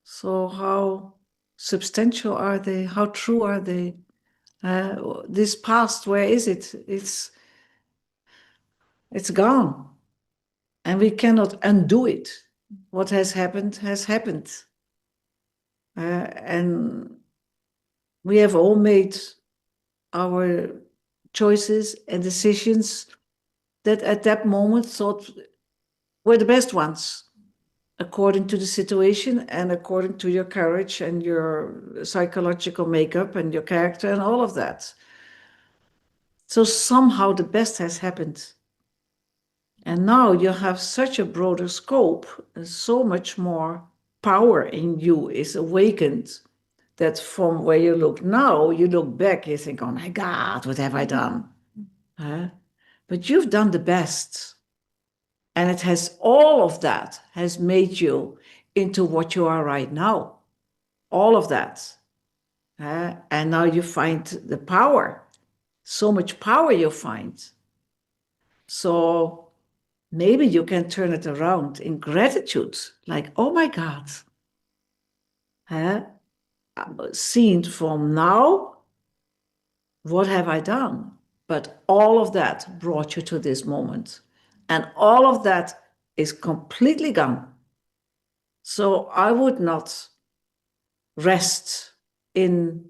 So how substantial are they? How true are they? This past, where is it? It's gone, and we cannot undo it. What has happened has happened, and we have all made our choices and decisions that at that moment thought were the best ones, according to the situation and according to your courage and your psychological makeup and your character and all of that. So somehow the best has happened. And now you have such a broader scope, and so much more power in you is awakened, that from where you look now, you look back, you think, oh my God, what have I done? But you've done the best. And it has, all of that has made you into what you are right now. All of that. And now you find the power. So much power you find. So maybe you can turn it around in gratitude. Like, oh my God. Seen from now, what have I done? But all of that brought you to this moment. And all of that is completely gone. So I would not rest in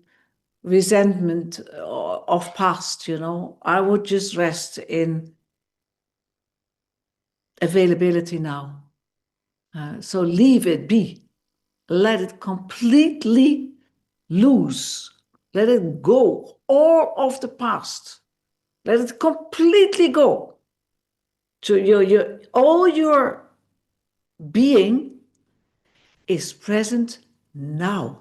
resentment of past, I would just rest in availability now. So leave it be. Let it completely loose. Let it go. All of the past. Let it completely go. So all your being is present now.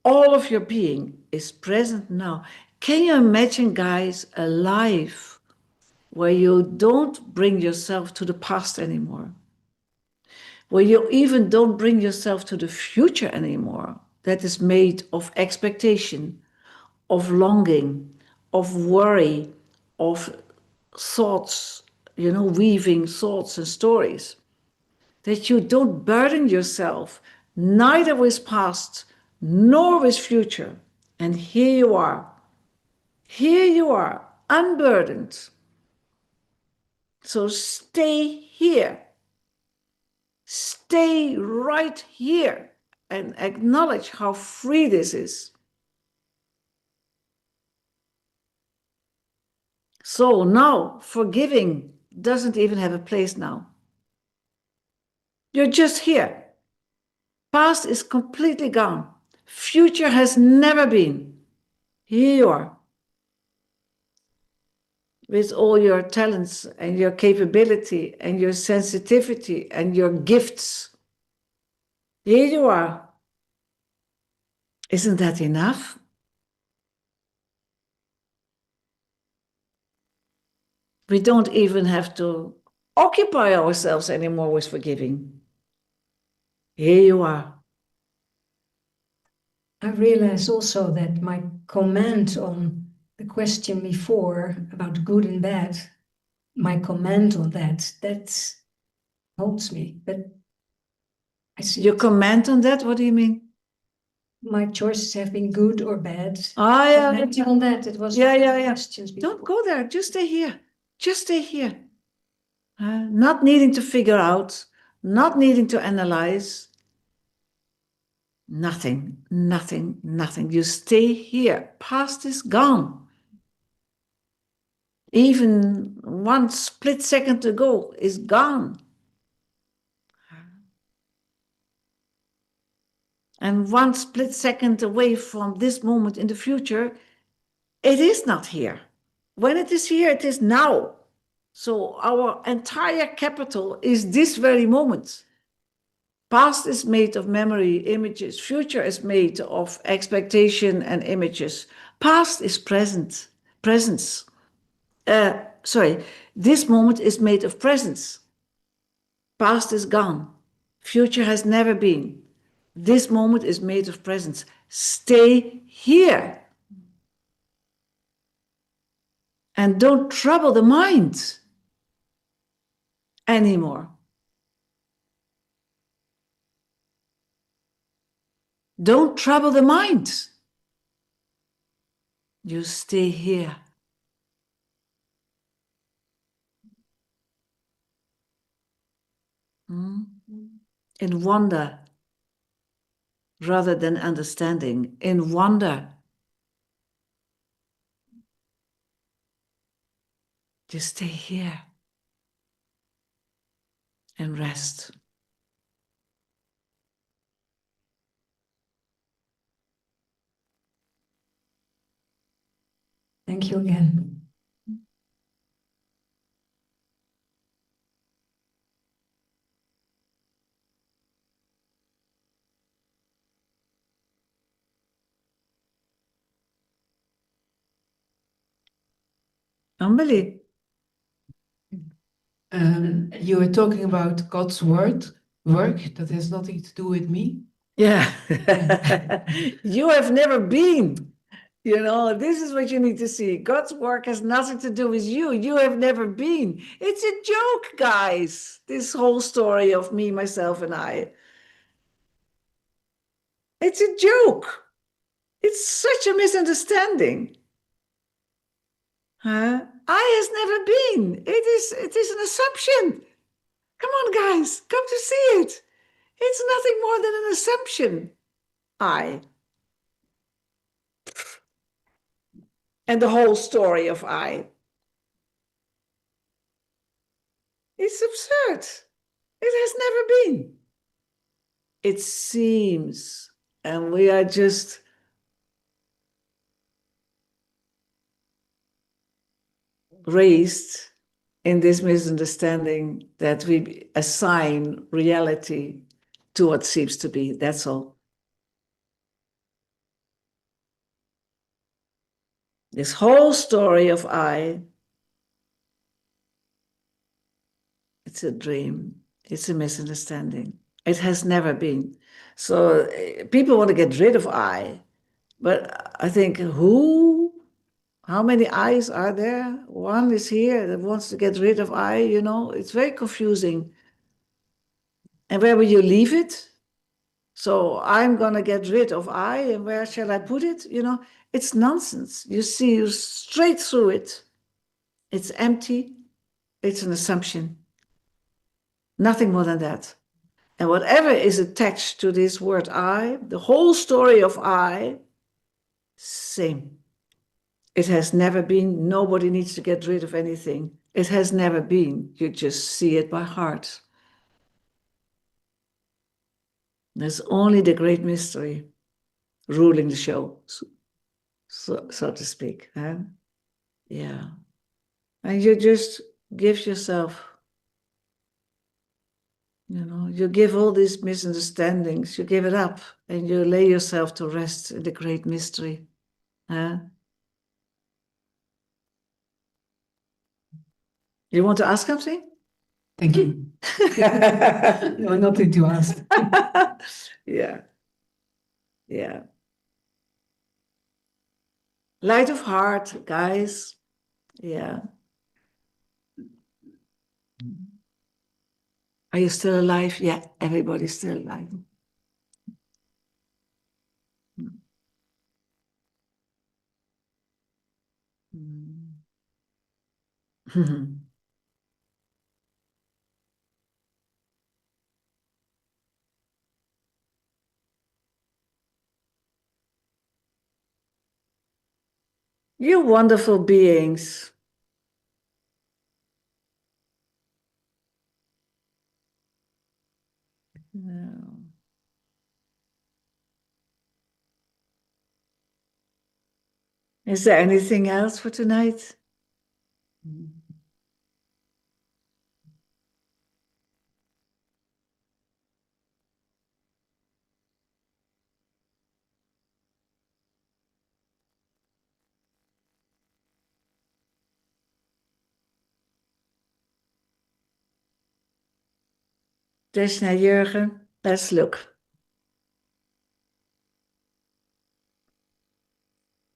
All of your being is present now. Can you imagine, guys, a life where you don't bring yourself to the past anymore? Where you even don't bring yourself to the future anymore? That is made of expectation, of longing, of worry, of thoughts, weaving thoughts and stories. That you don't burden yourself, neither with past nor with future. And here you are, unburdened. So stay here. Stay right here and acknowledge how free this is. So now forgiving doesn't even have a place now. You're just here. Past is completely gone. Future has never been. Here you are. With all your talents and your capability and your sensitivity and your gifts. Here you are. Isn't that enough? We don't even have to occupy ourselves anymore with forgiving. Here you are. I realize also that my comment on the question before about good and bad, my comment on that holds me. But I see You comment on that? What do you mean? my choices have been good or bad. Yeah. Commenting on that, it was Yeah. questions before. Don't go there. Just stay here. Just stay here. Not needing to figure out, not needing to analyze. Nothing. You stay here. Past is gone. Even one split second ago is gone. And one split second away from this moment in the future, it is not here. When it is here, it is now. So our entire capital is this very moment. Past is made of memory, images. Future is made of expectation and images. Past is presence. This moment is made of presence. Past is gone. Future has never been. This moment is made of presence. Stay here. And don't trouble the mind anymore. Don't trouble the mind. You stay here. In wonder, rather than understanding. In wonder. Just stay here and rest. Thank you again. Amelie. You were talking about God's work that has nothing to do with me. Yeah. You have never been. You know, this is what you need to see. God's work has nothing to do with you. You have never been. It's a joke, guys. This whole story of me, myself, and I. It's a joke. It's such a misunderstanding. Huh? I has never been. It is an assumption. Come on, guys, come to see it. It's nothing more than an assumption. I. And the whole story of I. It's absurd. It has never been. It seems, and we are just raised in this misunderstanding that we assign reality to what seems to be. That's all. This whole story of I, it's a dream. It's a misunderstanding. It has never been. So people want to get rid of I, but I think how many I's are there? One is here that wants to get rid of I, you know, it's very confusing. And where will you leave it? So I'm going to get rid of I, and where shall I put it? You know, it's nonsense. You see straight through it. It's empty. It's an assumption. Nothing more than that. And whatever is attached to this word I, the whole story of I, same. It has never been. Nobody needs to get rid of anything. It has never been. You just see it by heart. There's only the great mystery ruling the show, so to speak. Huh? Yeah. And you just give yourself, you know, you give all these misunderstandings, you give it up, and you lay yourself to rest in the great mystery. Huh? You want to ask something? Thank you. No, nothing to ask. Yeah. Yeah. Light of heart, guys. Yeah. Are you still alive? Yeah, everybody's still alive. You wonderful beings. Yeah. Is there anything else for tonight? Krishna, Jurgen, let's look.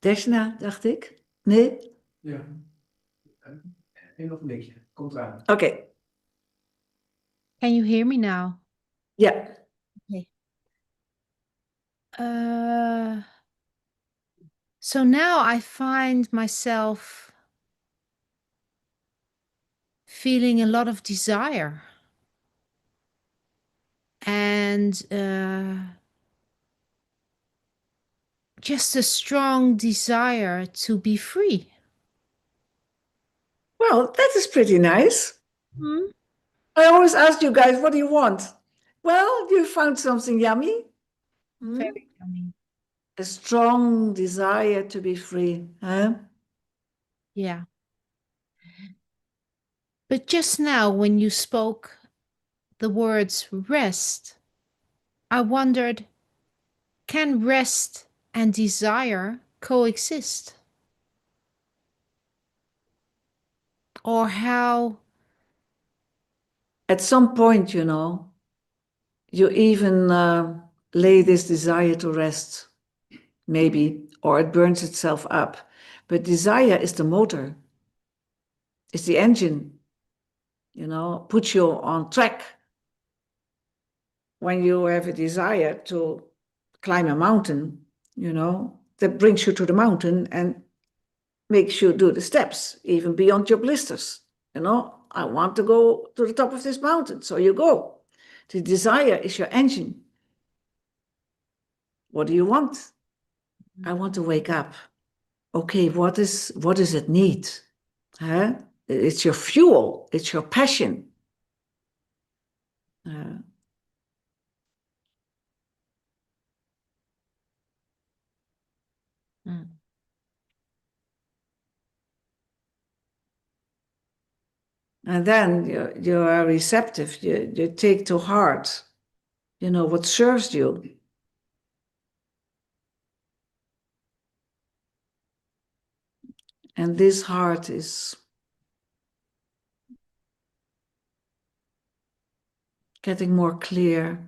Krishna, dacht ik? Nee? Ja. En nog een beetje. Komt eraan. Okay. Can you hear me now? Yeah. Okay. So now I find myself feeling a lot of desire and just a strong desire to be free. Well, that is pretty nice. Hmm? I always ask you guys, what do you want? Well, you found something yummy. Very yummy. A strong desire to be free. Huh? Yeah. But just now, when you spoke the words rest, I wondered, can rest and desire coexist? Or how? At some point, you know, you even lay this desire to rest, maybe, or it burns itself up. But desire is the motor, it's the engine, you know, puts you on track. When you have a desire to climb a mountain, you know, that brings you to the mountain and makes you do the steps, even beyond your blisters. You know, I want to go to the top of this mountain, so you go. The desire is your engine. What do you want? I want to wake up. Okay, what does it need? Huh? It's your fuel, it's your passion. Mm. And then you are receptive, you take to heart, you know, what serves you. And this heart is getting more clear,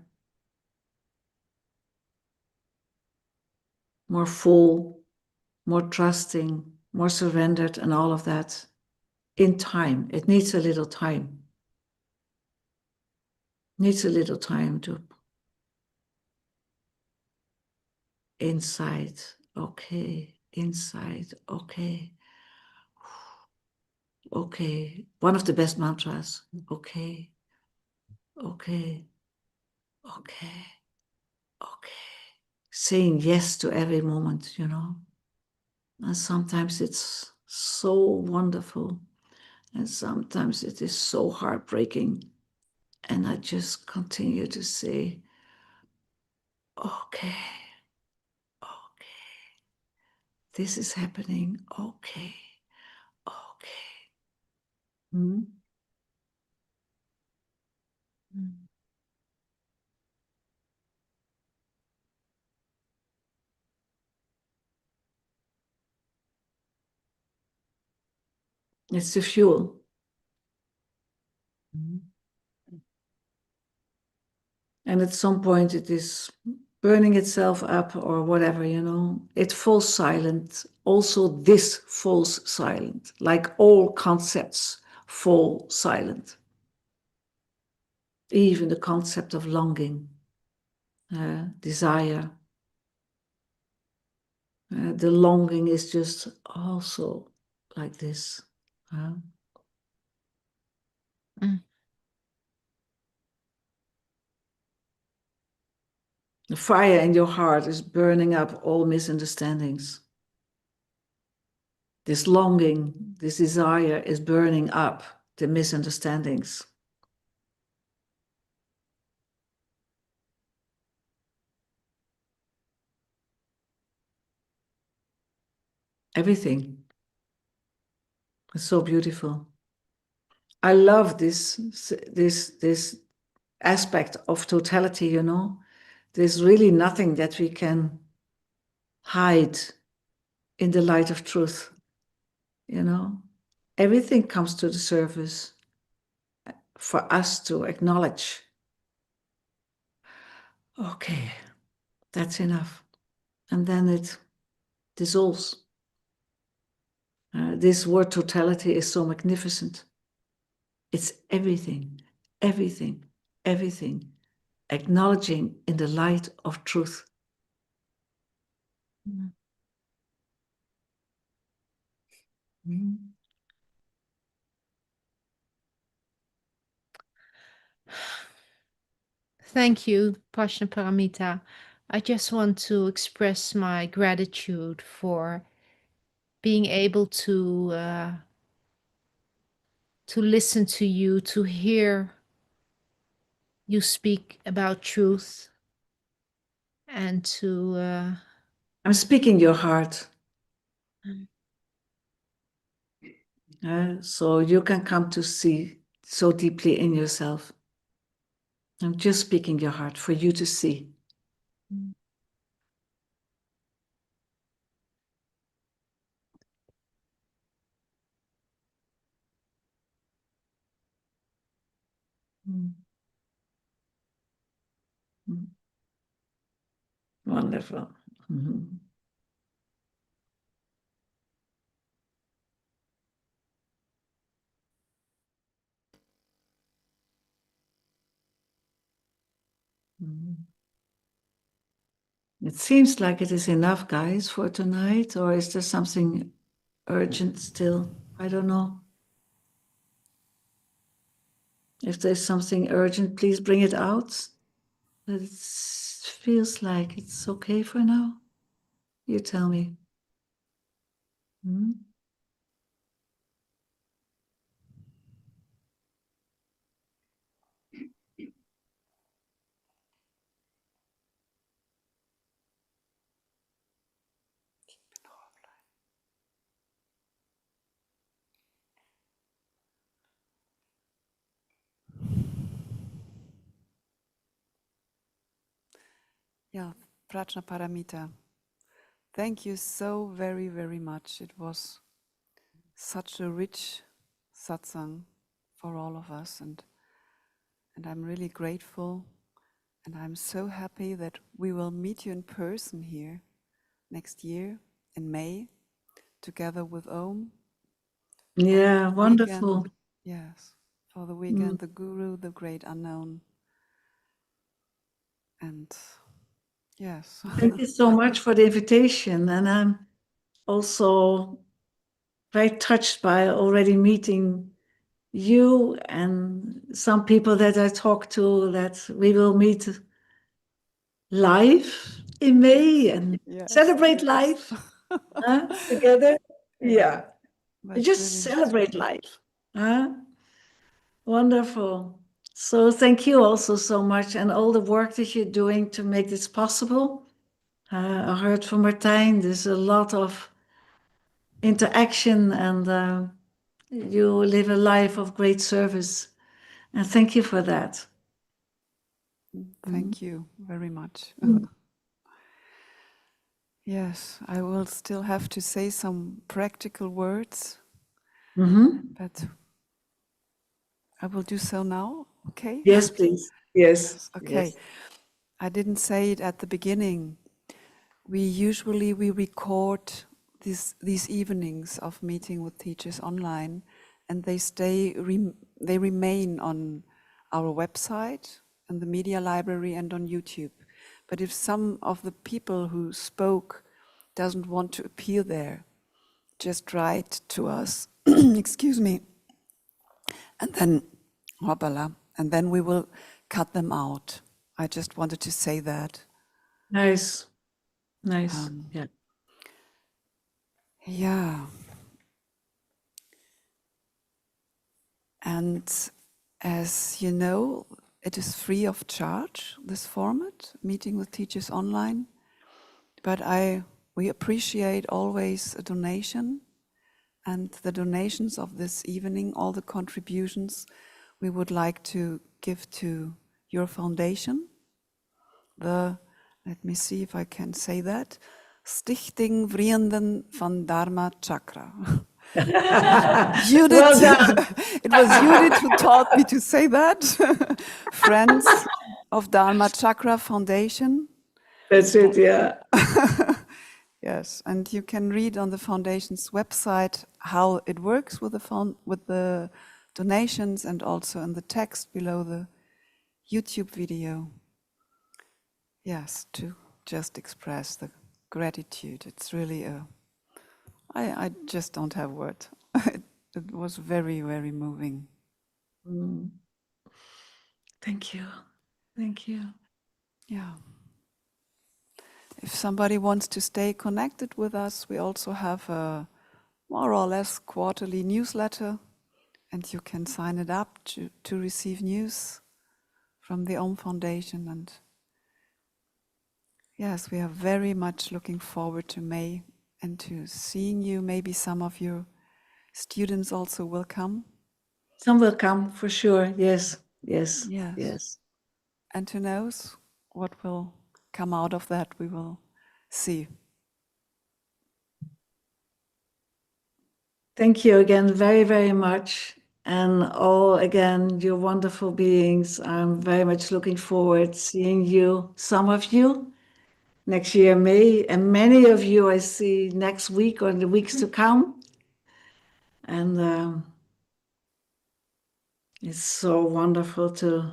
more full, more trusting, more surrendered, and all of that in time. It needs a little time. Needs a little time to inside, okay, inside, okay. Okay, one of the best mantras. Okay, okay, okay, okay. Saying yes to every moment, you know. And sometimes it's so wonderful, and sometimes it is so heartbreaking. And I just continue to say, okay, okay, this is happening. Okay, okay. Hmm? Mm. It's the fuel. And at some point it is burning itself up or whatever, you know. It falls silent. Also this falls silent, like all concepts fall silent. Even the concept of longing, desire. The longing is just also like this. Mm. The fire in your heart is burning up all misunderstandings. This longing, this desire is burning up the misunderstandings. Everything. It's so beautiful. I love this aspect of totality, you know. There's really nothing that we can hide in the light of truth, you know. Everything comes to the surface for us to acknowledge. Okay, that's enough. And then it dissolves. This word totality is so magnificent. It's everything, everything, everything, acknowledging in the light of truth. Mm. Mm. Thank you, Prajnaparamita. I just want to express my gratitude for being able to listen to you, to hear you speak about truth, and to I'm speaking your heart. So you can come to see so deeply in yourself. I'm just speaking your heart for you to see. Wonderful. Mhm. Mhm. It seems like it is enough, guys, for tonight, or is there something urgent still? I don't know. If there's something urgent, please bring it out. But it feels like it's okay for now. You tell me. Hmm? Yeah, Prajnaparamita. Thank you so very, very much. It was such a rich satsang for all of us, and I'm really grateful, and I'm so happy that we will meet you in person here next year in May, together with Om. Yeah, wonderful. Weekend. Yes, for the weekend, the Guru, the great unknown, and yes. Thank you so much for the invitation, and I'm also very touched by already meeting you and some people that I talked to, that we will meet live in May and Yes, celebrate life together. Yeah, That's just really celebrate life. Wonderful. So thank you also so much, and all the work that you're doing to make this possible. I heard from Martijn, there's a lot of interaction, and you live a life of great service. And thank you for that. Thank you very much. Yes, I will still have to say some practical words, but I will do so now, okay? Yes, please. Yes. Okay. Yes. I didn't say it at the beginning. We usually record these evenings of meeting with teachers online, and they remain on our website and the media library and on YouTube. But if some of the people who spoke doesn't want to appear there, just write to us, excuse me, and then, and then we will cut them out. I just wanted to say that. Nice. Nice. Yeah. Yeah. And as you know, it is free of charge, this format, meeting with teachers online. But we appreciate always a donation, and the donations of this evening, all the contributions we would like to give to your foundation. Let me see if I can say that, Stichting Vrienden van Dharma Chakra. Judith, Well done. It was Judith who taught me to say that. Friends of Dharma Chakra Foundation. That's it, yeah. Yes, and you can read on the foundation's website how it works with the donations, and also in the text below the YouTube video. Yes, to just express the gratitude. It's really I just don't have words. It was very, very moving. Thank you. Thank you. Yeah. If somebody wants to stay connected with us, we also have a more or less quarterly newsletter, and you can sign it up to receive news from the Om Foundation. And yes, we are very much looking forward to May and to seeing you. Maybe some of your students also will come. Some will come for sure. Yes. Yes. Yes. Yes. And who knows what will come out of that, we will see. Thank you again very, very much. And all, again, you wonderful beings. I'm very much looking forward to seeing you, some of you, next year, May, and many of you I see next week or in the weeks to come. And it's so wonderful to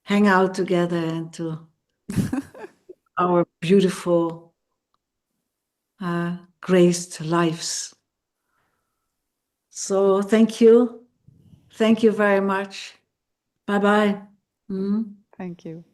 hang out together and to our beautiful, graced lives. So thank you. Thank you very much. Bye-bye. Thank you.